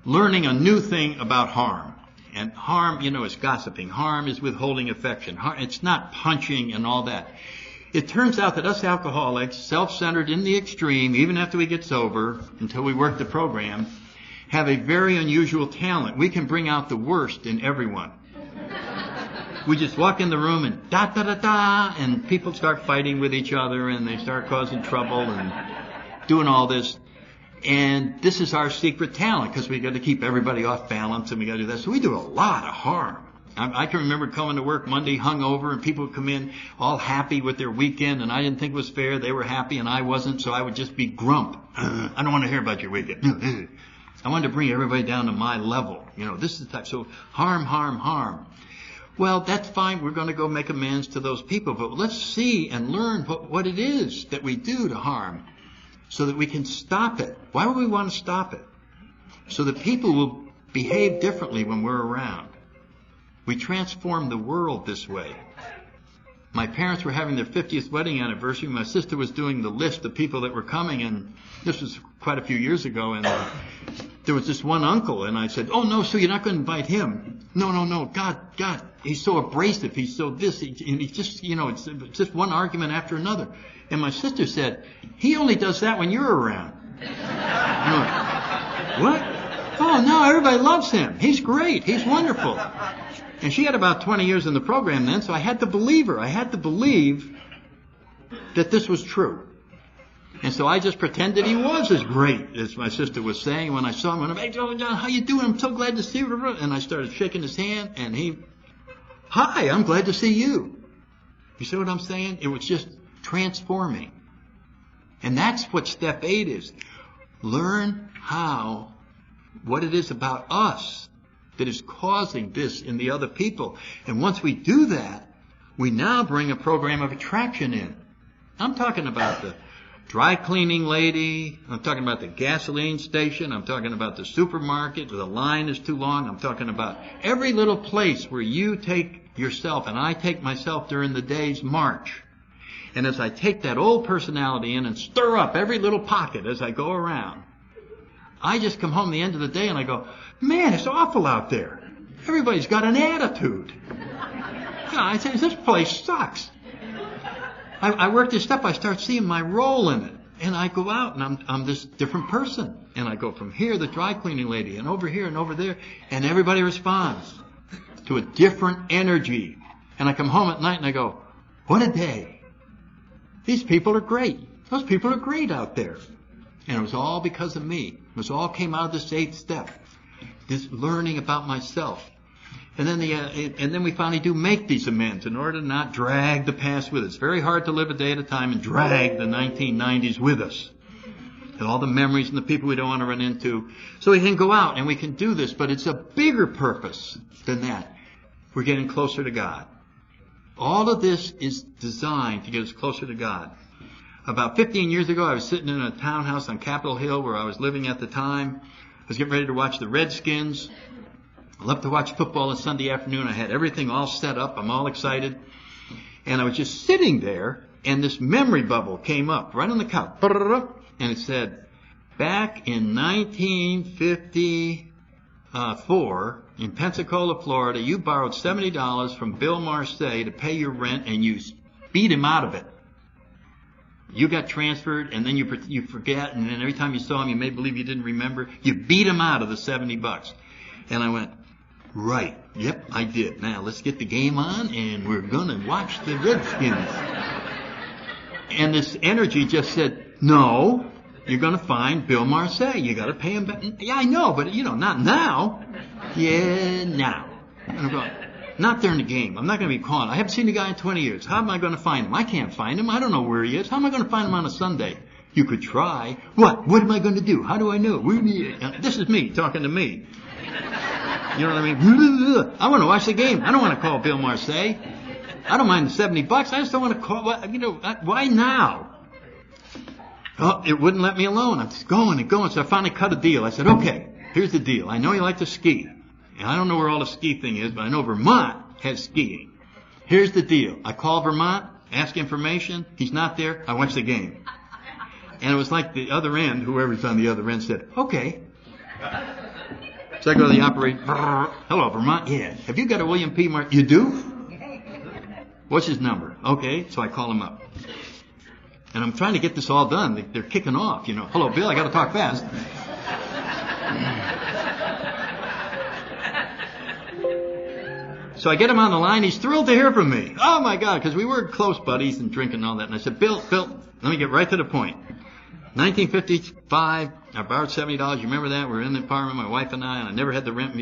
learning a new thing about harm. And harm, is gossiping. Harm is withholding affection. It's not punching and all that. It turns out that us alcoholics, self-centered in the extreme, even after we get sober, until we work the program, have a very unusual talent. We can bring out the worst in everyone. We just walk in the room and da-da-da-da, and people start fighting with each other, and they start causing trouble and doing all this. And this is our secret talent, because we got to keep everybody off balance, and we got to do that. So we do a lot of harm. I can remember coming to work Monday hungover, and people would come in all happy with their weekend, and I didn't think it was fair. They were happy, and I wasn't, so I would just be grump. I don't want to hear about your weekend. I wanted to bring everybody down to my level. This is the type. So harm, harm, harm. Well, that's fine. We're going to go make amends to those people, but let's see and learn what it is that we do to harm, so that we can stop it. Why would we want to stop it? So that people will behave differently when we're around. We transform the world this way. My parents were having their 50th wedding anniversary. My sister was doing the list of people that were coming, and this was quite a few years ago, and there was this one uncle, and I said, oh, no, so you're not going to invite him? No, God, he's so abrasive, he's so this, he's just, it's just one argument after another. And my sister said, he only does that when you're around. I'm like, what? Oh, no, everybody loves him. He's great. He's wonderful. And she had about 20 years in the program then, so I had to believe her. I had to believe that this was true. And so I just pretended he was as great as my sister was saying. When I saw him, I went, hey, John, how you doing? I'm so glad to see you. And I started shaking his hand, and hi, I'm glad to see you. You see what I'm saying? It was just transforming. And that's what step 8 is. Learn what it is about us that is causing this in the other people. And once we do that, we now bring a program of attraction in. I'm talking about the dry cleaning lady. I'm talking about the gasoline station. I'm talking about the supermarket where the line is too long. I'm talking about every little place where you take yourself and I take myself during the day's march. And as I take that old personality in and stir up every little pocket as I go around, I just come home at the end of the day and I go, man, it's awful out there. Everybody's got an attitude. I say, this place sucks. I work this stuff, I start seeing my role in it. And I go out and I'm this different person. And I go from here, the dry cleaning lady, and over here and over there. And everybody responds to a different energy. And I come home at night and I go, what a day. These people are great. Those people are great out there. And it was all because of me. It was all came out of this 8th step. This learning about myself. And then we finally do make these amends in order to not drag the past with us. It's very hard to live a day at a time and drag the 1990s with us. And all the memories and the people we don't want to run into. So we can go out and we can do this, but it's a bigger purpose than that. We're getting closer to God. All of this is designed to get us closer to God. About 15 years ago, I was sitting in a townhouse on Capitol Hill where I was living at the time. I was getting ready to watch the Redskins. I love to watch football on Sunday afternoon. I had everything all set up. I'm all excited. And I was just sitting there, and this memory bubble came up right on the couch. And it said, back in 1954, in Pensacola, Florida, you borrowed $70 from Bill Marseille to pay your rent, and you beat him out of it. You got transferred, and then you forget, and then every time you saw him, you made believe you didn't remember. You beat him out of the $70. And I went, right, yep, I did. Now, let's get the game on, and we're going to watch the Redskins. And this energy just said, no, you're going to find Bill Marseille. You got to pay him back. Yeah, I know, but not now. Yeah, now. And I'm going, not during the game. I'm not going to be calling. I haven't seen the guy in 20 years. How am I going to find him? I can't find him. I don't know where he is. How am I going to find him on a Sunday? You could try. What? What am I going to do? How do I know? This is me talking to me. You know what I mean? I want to watch the game. I don't want to call Bill Marseille. I don't mind the $70. I just don't want to call. Why now? Oh, it wouldn't let me alone. I'm just going and going. So I finally cut a deal. I said, okay, here's the deal. I know you like to ski. And I don't know where all the ski thing is, but I know Vermont has skiing. Here's the deal. I call Vermont, ask information. He's not there. I watch the game. And it was like the other end, whoever's on the other end said, okay. So I go to the operator. Hello, Vermont. Yeah. Have you got a William P. Mark? You do? What's his number? Okay. So I call him up. And I'm trying to get this all done. They're kicking off, Hello, Bill. I got to talk fast. So I get him on the line. He's thrilled to hear from me. Oh, my God, because we were close buddies and drinking and all that. And I said, Bill, let me get right to the point. 1955, I borrowed $70. You remember that? We were in the apartment, my wife and I never had the rent.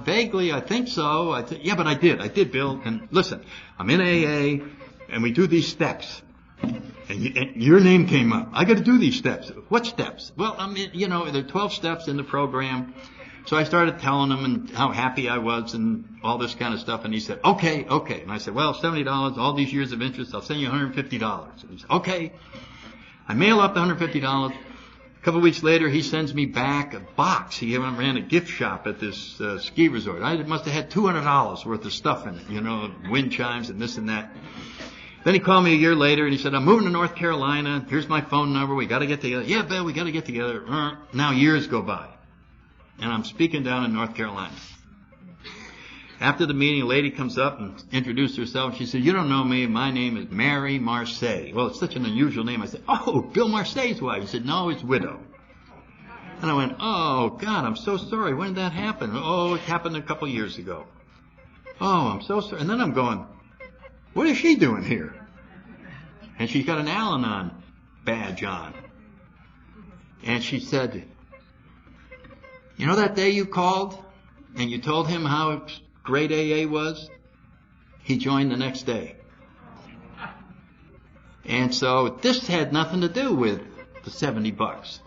Vaguely, I think so. Yeah, but I did, Bill. And listen, I'm in AA, and we do these steps. And your name came up. I got to do these steps. What steps? Well, there are 12 steps in the program. So I started telling him and how happy I was and all this kind of stuff. And he said, okay. And I said, well, $70, all these years of interest, I'll send you $150. And he said, okay. I mail up the $150. A couple of weeks later, he sends me back a box. He ran a gift shop at this ski resort. I must have had $200 worth of stuff in it, wind chimes and this and that. Then he called me a year later and he said, I'm moving to North Carolina. Here's my phone number. We got to get together. Yeah, Bill, we got to get together. Now years go by. And I'm speaking down in North Carolina. After the meeting, a lady comes up and introduced herself. She said, you don't know me. My name is Mary Marseille. Well, it's such an unusual name. I said, oh, Bill Marseille's wife. She said, no, his widow. And I went, oh, God, I'm so sorry. When did that happen? Oh, it happened a couple years ago. Oh, I'm so sorry. And then I'm going, what is she doing here? And she's got an Al-Anon badge on. And she said, you know that day you called and you told him how great AA was? He joined the next day. And so this had nothing to do with the $70.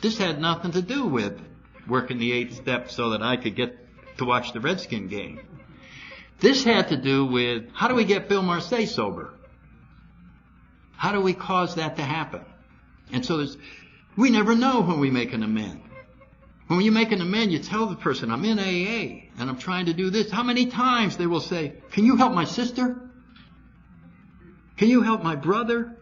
This had nothing to do with working the 8 steps so that I could get to watch the Redskin game. This had to do with, how do we get Bill Marseille sober? How do we cause that to happen? And so we never know when we make an amend. When you make an amend, you tell the person, I'm in AA, and I'm trying to do this. How many times they will say, can you help my sister? Can you help my brother?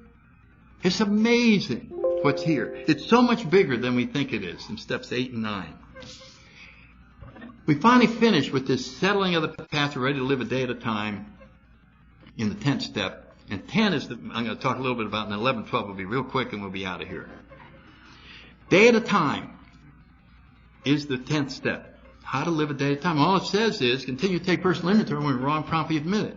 It's amazing what's here. It's so much bigger than we think it is in steps 8 and 9. We finally finish with this settling of the past. We're ready to live a day at a time in the 10th step. And 10 is I'm going to talk a little bit about, and 11, 12 will be real quick and we'll be out of here. Day at a time is the 10th step. How to live a day at a time. All it says is continue to take personal inventory. When we're wrong, promptly admit it.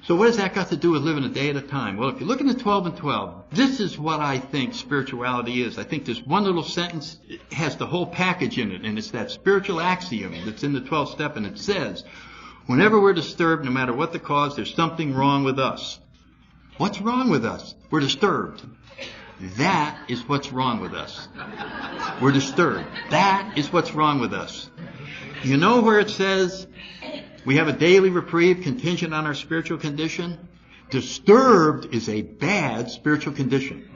So what has that got to do with living a day at a time? Well, if you look in the 12 and 12, this is what I think spirituality is. I think this one little sentence has the whole package in it, and it's that spiritual axiom that's in the 12th step, and it says, whenever we're disturbed, no matter what the cause, there's something wrong with us. What's wrong with us? We're disturbed. That is what's wrong with us. We're disturbed. That is what's wrong with us. You know where it says we have a daily reprieve contingent on our spiritual condition? Disturbed is a bad spiritual condition.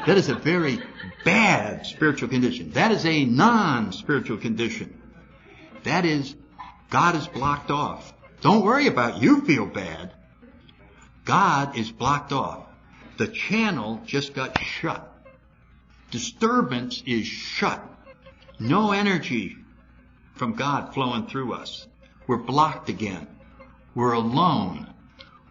That is a very bad spiritual condition. That is a non-spiritual condition. That is, God is blocked off. Don't worry about you feel bad. God is blocked off. The channel just got shut. Disturbance is shut. No energy from God flowing through us. We're blocked again. We're alone.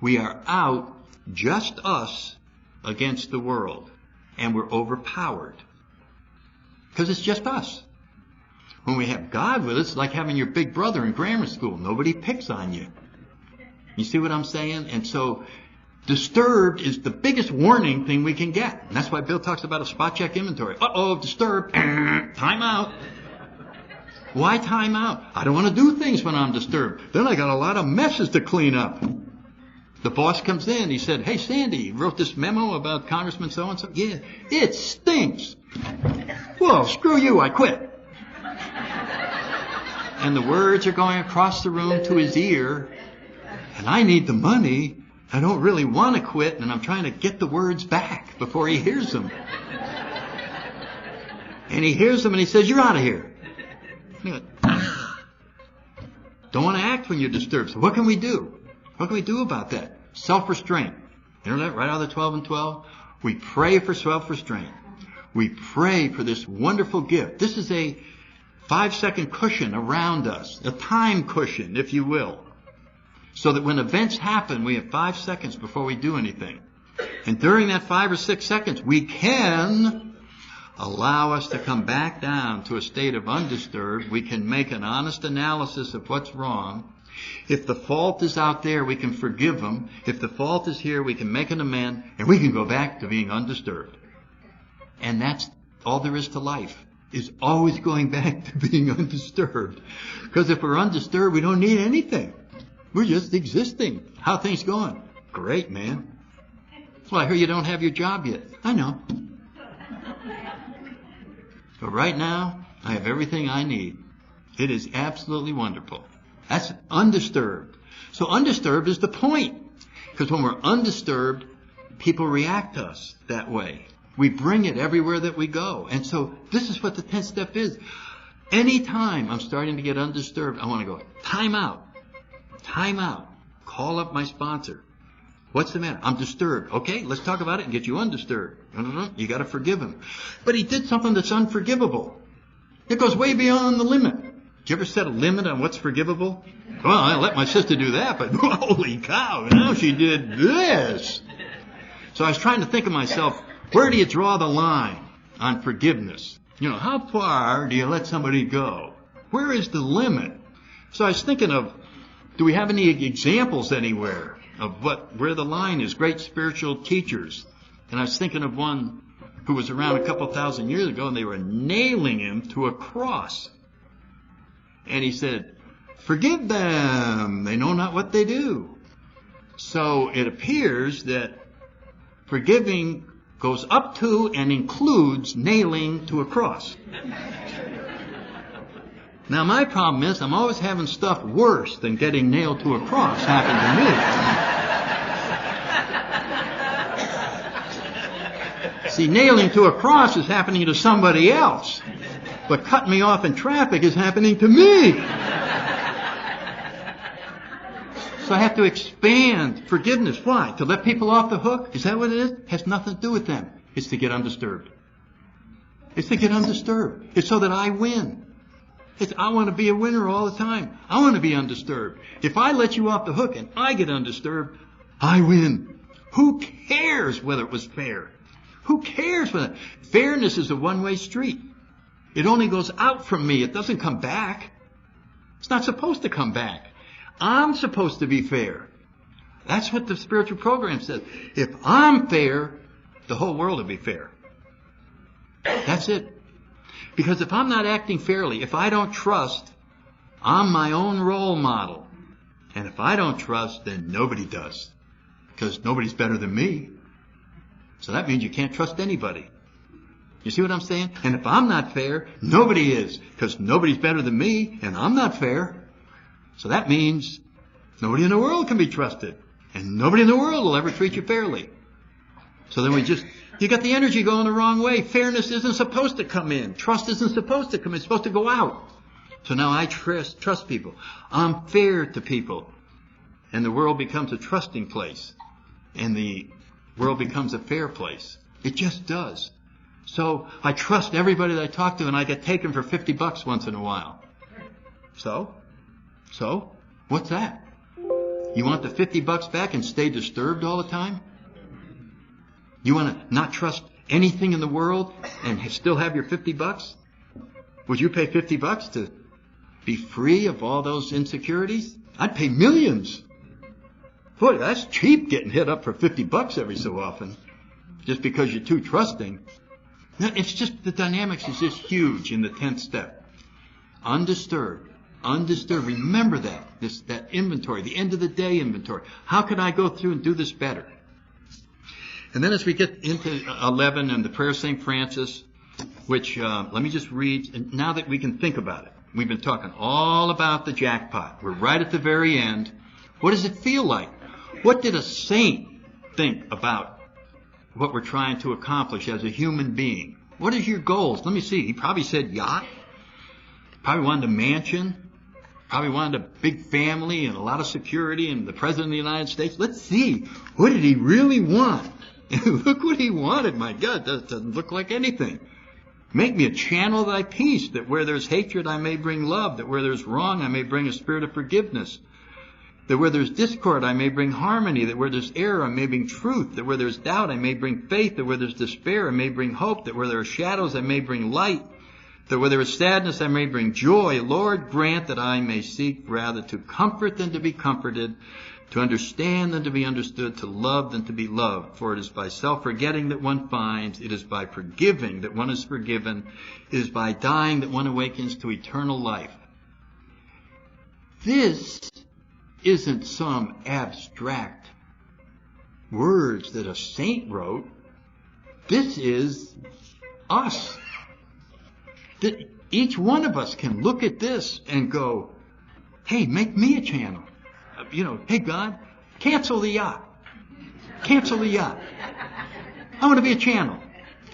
We are out, just us against the world. And we're overpowered. Because it's just us. When we have God with us, it's like having your big brother in grammar school. Nobody picks on you. You see what I'm saying? And so Disturbed is the biggest warning thing we can get. And that's why Bill talks about a spot check inventory. Uh-oh, disturbed. Time out. Why time out? I don't want to do things when I'm disturbed. Then I got a lot of messes to clean up. The boss comes in. He said, hey, Sandy, you wrote this memo about Congressman so-and-so? Yeah, it stinks. Well, screw you, I quit. And the words are going across the room to his ear. And I need the money. I don't really want to quit, and I'm trying to get the words back before he hears them. And he hears them, and he says, you're out of here. Don't want to act when you're disturbed. So what can we do? What can we do about that? Self-restraint. You know that right out of the 12 and 12? We pray for self-restraint. We pray for this wonderful gift. This is a 5-second cushion around us, a time cushion, if you will. So that when events happen, we have 5 seconds before we do anything. And during that 5 or 6 seconds, we can allow us to come back down to a state of undisturbed. We can make an honest analysis of what's wrong. If the fault is out there, we can forgive them. If the fault is here, we can make an amend, and we can go back to being undisturbed. And that's all there is to life, is always going back to being undisturbed. Because if we're undisturbed, we don't need anything. We're just existing. How are things going? Great, man. Well, I hear you don't have your job yet. I know. But right now, I have everything I need. It is absolutely wonderful. That's undisturbed. So undisturbed is the point. Because when we're undisturbed, people react to us that way. We bring it everywhere that we go. And so this is what the 10th step is. Anytime I'm starting to get undisturbed, I want to go, time out. Time out. Call up my sponsor. What's the matter? I'm disturbed. Okay, let's talk about it and get you undisturbed. You got to forgive him. But he did something that's unforgivable. It goes way beyond the limit. Did you ever set a limit on what's forgivable? Well, I let my sister do that, but holy cow, now she did this. So I was trying to think of myself, where do you draw the line on forgiveness? You know, how far do you let somebody go? Where is the limit? So I was thinking of, do we have any examples anywhere of where the line is? Great spiritual teachers. And I was thinking of one who was around a couple thousand years ago, and they were nailing him to a cross. And he said, forgive them. They know not what they do. So it appears that forgiving goes up to and includes nailing to a cross. Now, my problem is I'm always having stuff worse than getting nailed to a cross happen to me. See, nailing to a cross is happening to somebody else, but cutting me off in traffic is happening to me. So I have to expand forgiveness. Why? To let people off the hook? Is that what it is? It has nothing to do with them. It's to get undisturbed. It's to get undisturbed. It's so that I win. I want to be a winner all the time. I want to be undisturbed. If I let you off the hook and I get undisturbed, I win. Who cares whether it was fair? Who cares whether... Fairness is a one-way street. It only goes out from me. It doesn't come back. It's not supposed to come back. I'm supposed to be fair. That's what the spiritual program says. If I'm fair, the whole world will be fair. That's it. Because if I'm not acting fairly, if I don't trust, I'm my own role model. And if I don't trust, then nobody does. Because nobody's better than me. So that means you can't trust anybody. You see what I'm saying? And if I'm not fair, nobody is. Because nobody's better than me, and I'm not fair. So that means nobody in the world can be trusted. And nobody in the world will ever treat you fairly. So then you got the energy going the wrong way. Fairness isn't supposed to come in. Trust isn't supposed to come in. It's supposed to go out. So now I trust people. I'm fair to people. And the world becomes a trusting place. And the world becomes a fair place. It just does. So I trust everybody that I talk to, and I get taken for $50 once in a while. So, what's that? You want the $50 back and stay disturbed all the time? You want to not trust anything in the world and still have your $50? Would you pay $50 to be free of all those insecurities? I'd pay millions. Boy, that's cheap, getting hit up for $50 every so often, just because you're too trusting. No, it's just, the dynamics is just huge in the 10th step. Undisturbed. Undisturbed. Remember that inventory, the end of the day inventory. How can I go through and do this better? And then as we get into 11 and the prayer of St. Francis, which, let me just read, and now that we can think about it. We've been talking all about the jackpot. We're right at the very end. What does it feel like? What did a saint think about what we're trying to accomplish as a human being? What is your goals? Let me see. He probably said yacht. Probably wanted a mansion. Probably wanted a big family and a lot of security and the President of the United States. Let's see. What did he really want? Look what he wanted. My God, that doesn't look like anything. Make me a channel of thy peace, that where there's hatred I may bring love, that where there's wrong I may bring a spirit of forgiveness, that where there's discord I may bring harmony, that where there's error I may bring truth, that where there's doubt I may bring faith, that where there's despair I may bring hope, that where there are shadows I may bring light, that where there is sadness I may bring joy. Lord, grant that I may seek rather to comfort than to be comforted, to understand than to be understood, to love than to be loved. For it is by self-forgetting that one finds, it is by forgiving that one is forgiven, it is by dying that one awakens to eternal life. This isn't some abstract words that a saint wrote. This is us. That each one of us can look at this and go, hey, make me a channel. Hey, God, cancel the yacht. Cancel the yacht. I want to be a channel.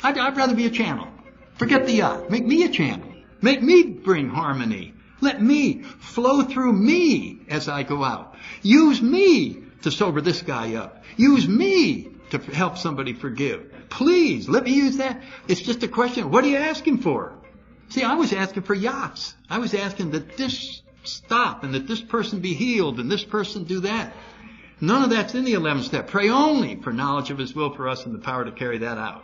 I'd rather be a channel. Forget the yacht. Make me a channel. Make me bring harmony. Let me flow through me as I go out. Use me to sober this guy up. Use me to help somebody forgive. Please, let me use that. It's just a question. What are you asking for? See, I was asking for yachts. I was asking that this stop and that this person be healed and this person do that. None of that's in the 11th step. Pray only for knowledge of His will for us and the power to carry that out.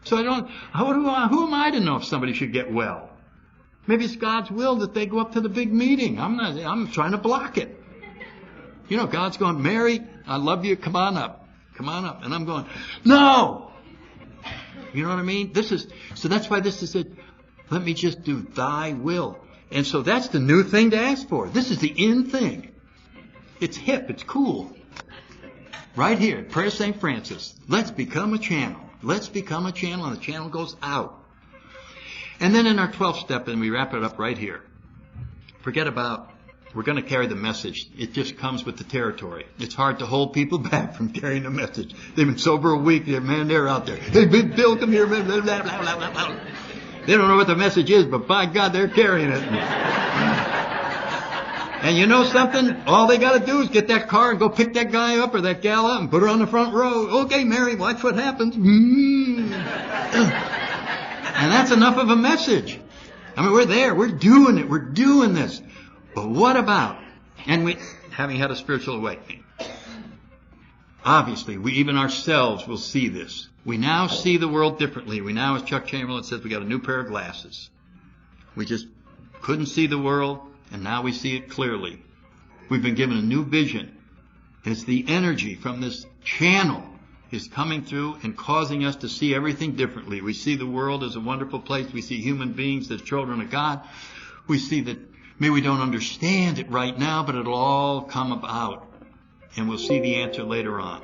So who am I to know if somebody should get well? Maybe it's God's will that they go up to the big meeting. I'm trying to block it. God's going, Mary, I love you. Come on up. Come on up. And I'm going, no. You know what I mean? So that's why this is it. Let me just do thy will. And so that's the new thing to ask for. This is the in thing. It's hip. It's cool. Right here, Prayer of St. Francis. Let's become a channel. Let's become a channel, and the channel goes out. And then in our 12th step, and we wrap it up right here. Forget about, we're going to carry the message. It just comes with the territory. It's hard to hold people back from carrying the message. They've been sober a week. They're out there. Hey, Big Bill, come here. Blah, blah, blah, blah, blah, blah. They don't know what the message is, but by God, they're carrying it. And you know something? All they got to do is get that car and go pick that guy up or that gal up and put her on the front row. Okay, Mary, watch what happens. And that's enough of a message. I mean, we're there. We're doing it. We're doing this. But what about, having had a spiritual awakening, obviously, we even ourselves will see this. We now see the world differently. We now, as Chuck Chamberlain says, we got a new pair of glasses. We just couldn't see the world, and now we see it clearly. We've been given a new vision. It's the energy from this channel is coming through and causing us to see everything differently. We see the world as a wonderful place. We see human beings as children of God. We see that maybe we don't understand it right now, but it'll all come about, and we'll see the answer later on.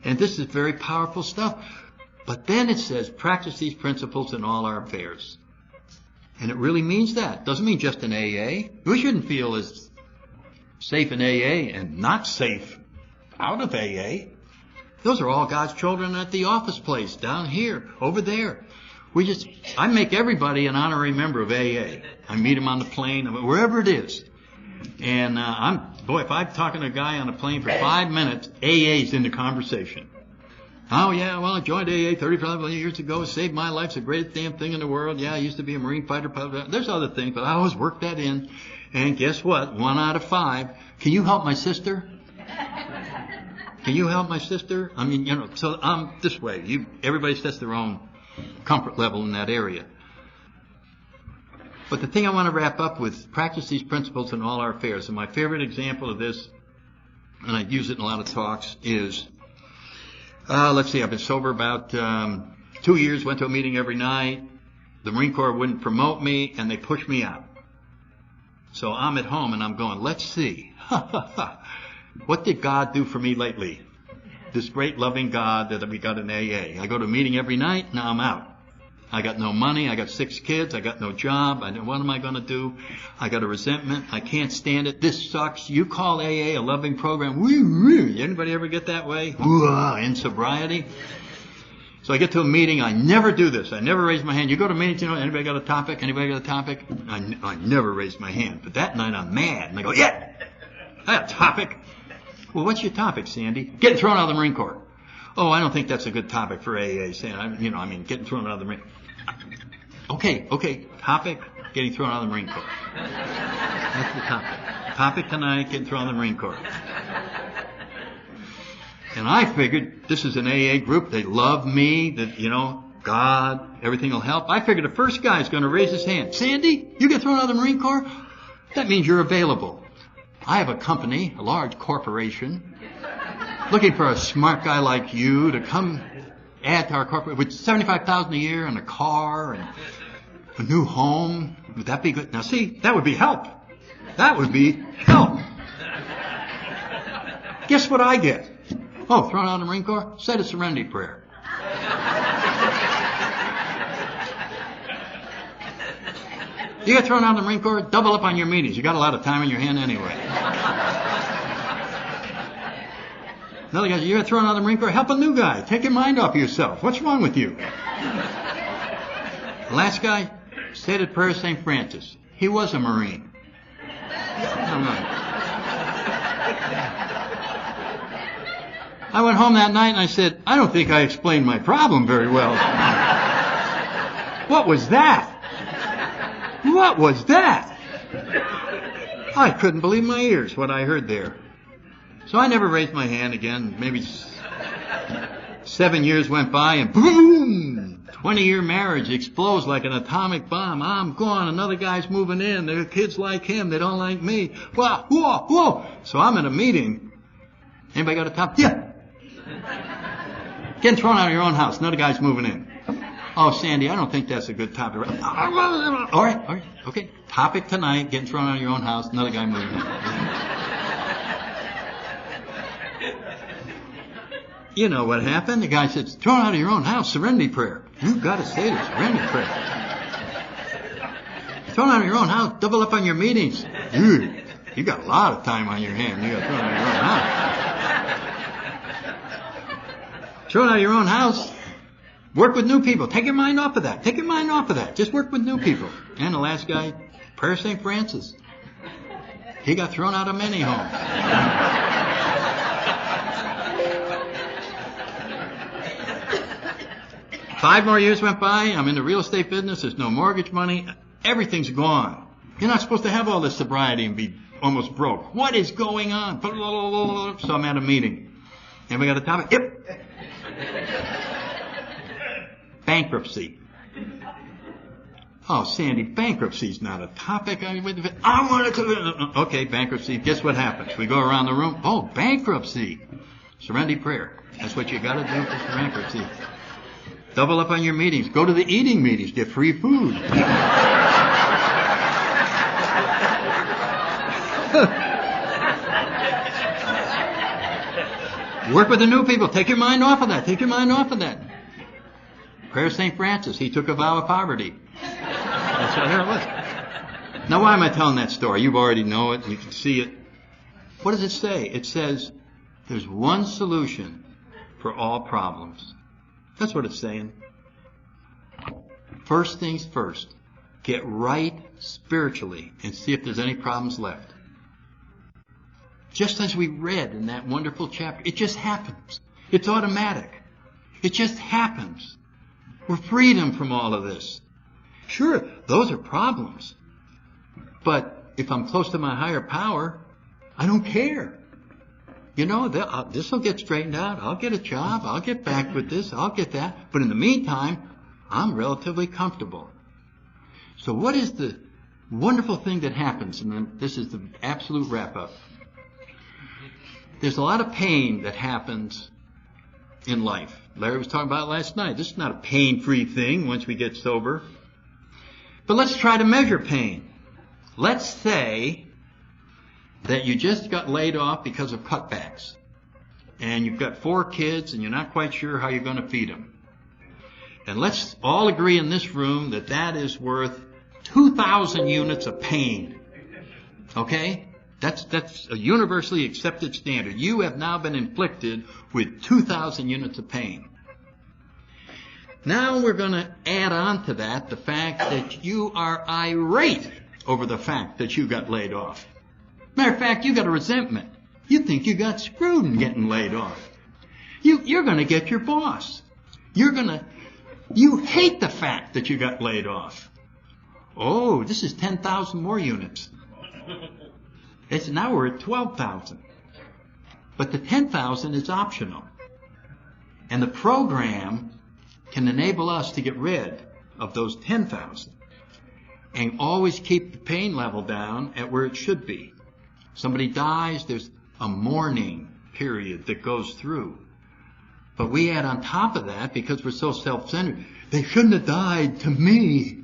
And this is very powerful stuff. But then it says, practice these principles in all our affairs. And it really means that. It doesn't mean just in AA. We shouldn't feel as safe in AA and not safe out of AA. Those are all God's children at the office place, down here, over there. I make everybody an honorary member of AA. I meet them on the plane, wherever it is. And if I'm talking to a guy on a plane for 5 minutes, AA's in the conversation. Oh, yeah, well, I joined AA 35 years ago. It saved my life. It's the greatest damn thing in the world. Yeah, I used to be a Marine fighter pilot. There's other things, but I always work that in. And guess what? 1 out of 5. Can you help my sister? Can you help my sister? I mean, so I'm this way. Everybody sets their own comfort level in that area. But the thing I want to wrap up with, practice these principles in all our affairs. And my favorite example of this and I use it in a lot of talks, is, let's see, I've been sober about 2 years, went to a meeting every night. The Marine Corps wouldn't promote me, and they pushed me out. So I'm at home, and I'm going, let's see. What did God do for me lately? This great loving God that we got in AA. I go to a meeting every night, now I'm out. I got no money, I got 6 kids, I got no job, what am I going to do? I got a resentment, I can't stand it, this sucks. You call AA a loving program. Woo-woo. Anybody ever get that way? Ooh, in sobriety? So I get to a meeting, I never do this, I never raise my hand. You go to meetings, anybody got a topic? Anybody got a topic? I never raise my hand. But that night I'm mad, and I go, yeah, I got a topic. Well, what's your topic, Sandy? Getting thrown out of the Marine Corps. Oh, I don't think that's a good topic for AA, Sandy. Getting thrown out of the Marine Corps. Okay, topic, getting thrown out of the Marine Corps. That's the topic. Topic tonight, getting thrown out of the Marine Corps. And I figured this is an AA group, they love me, that, God, everything will help. I figured the first guy's going to raise his hand. Sandy, you get thrown out of the Marine Corps? That means you're available. I have a company, a large corporation, looking for a smart guy like you to come add to our corporation with $75,000 a year and a car and a new home. Would that be good? Now see, that would be help. That would be help. Guess what I get? Oh, thrown out of the Marine Corps? Say the serenity prayer. You get thrown out of the Marine Corps, double up on your meetings. You got a lot of time on your hand anyway. Another guy, you get thrown out of the Marine Corps, help a new guy. Take your mind off yourself. What's wrong with you? The last guy, say the prayer of St. Francis. He was a Marine. I went home that night and I said, I don't think I explained my problem very well. What was that? What was that? I couldn't believe my ears, what I heard there. So I never raised my hand again. Maybe 7 years went by and boom! 20-year marriage explodes like an atomic bomb. I'm gone. Another guy's moving in. Their kids like him. They don't like me. Whoa. So I'm at a meeting. Anybody got a topic? Yeah. Getting thrown out of your own house. Another guy's moving in. Oh, Sandy, I don't think that's a good topic. All right. Okay. Topic tonight, getting thrown out of your own house. Another guy moving in. You know what happened? The guy said, thrown out of your own house, serenity prayer. You've got to say the serenity prayer. Thrown out of your own house, double up on your meetings. Dude, you got a lot of time on your hand. You got thrown out of your own house. Thrown out of your own house, work with new people. Take your mind off of that. Just work with new people. And the last guy, prayer of St. Francis. He got thrown out of many homes. 5 more years went by. I'm in the real estate business. There's no mortgage money. Everything's gone. You're not supposed to have all this sobriety and be almost broke. What is going on? So I'm at a meeting. And we got a topic. Yep. Bankruptcy. Oh, Sandy, bankruptcy's not a topic. I want to. Okay, bankruptcy. Guess what happens? We go around the room. Oh, bankruptcy. Serenity prayer. That's what you got to do for bankruptcy. Double up on your meetings. Go to the eating meetings. Get free food. Work with the new people. Take your mind off of that. Prayer of St. Francis. He took a vow of poverty. That's what it was. Now, why am I telling that story? You already know it. You can see it. What does it say? It says there's one solution for all problems. That's what it's saying. First things first. Get right spiritually and see if there's any problems left. Just as we read in that wonderful chapter, it just happens. It's automatic. It just happens. We're freedom from all of this. Sure, those are problems. But if I'm close to my higher power, I don't care. You know, this will get straightened out. I'll get a job. I'll get back with this. I'll get that. But in the meantime, I'm relatively comfortable. So what is the wonderful thing that happens? And then this is the absolute wrap-up. There's a lot of pain that happens in life. Larry was talking about it last night. This is not a pain-free thing once we get sober. But let's try to measure pain. Let's say that you just got laid off because of cutbacks. And you've got 4 kids and you're not quite sure how you're going to feed them. And let's all agree in this room that that is worth 2,000 units of pain. Okay? That's a universally accepted standard. You have now been inflicted with 2,000 units of pain. Now we're going to add on to that the fact that you are irate over the fact that you got laid off. Matter of fact, you got a resentment. You think you got screwed in getting laid off. You're going to get your boss. You hate the fact that you got laid off. Oh, this is 10,000 more units. Now we're at 12,000. But the 10,000 is optional. And the program can enable us to get rid of those 10,000 and always keep the pain level down at where it should be. Somebody dies, there's a mourning period that goes through. But we add on top of that, because we're so self-centered, they shouldn't have died to me.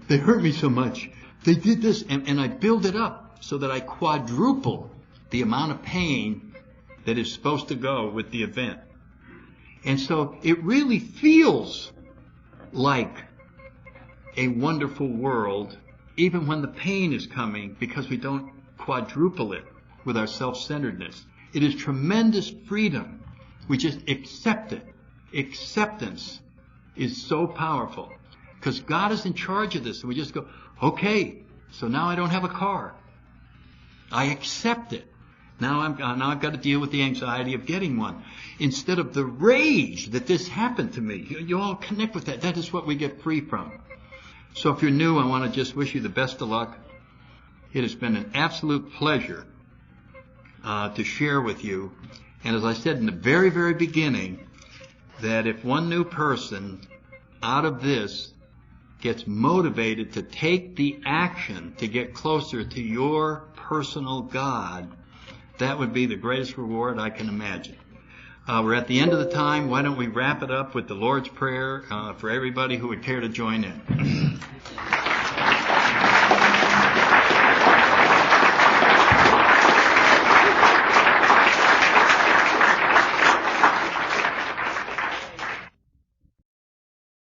They hurt me so much. They did this, and I build it up so that I quadruple the amount of pain that is supposed to go with the event. And so it really feels like a wonderful world, even when the pain is coming, because we don't quadruple it with our self-centeredness. It is tremendous freedom. We just accept it. Acceptance is so powerful because God is in charge of this. And we just go, okay, so now I don't have a car. I accept it. Now I've got to deal with the anxiety of getting one. Instead of the rage that this happened to me. You all connect with that. That is what we get free from. So if you're new, I want to just wish you the best of luck. It has been an absolute pleasure to share with you. And as I said in the very, very beginning, that if one new person out of this gets motivated to take the action to get closer to your personal God, that would be the greatest reward I can imagine. We're at the end of the time. Why don't we wrap it up with the Lord's Prayer for everybody who would care to join in.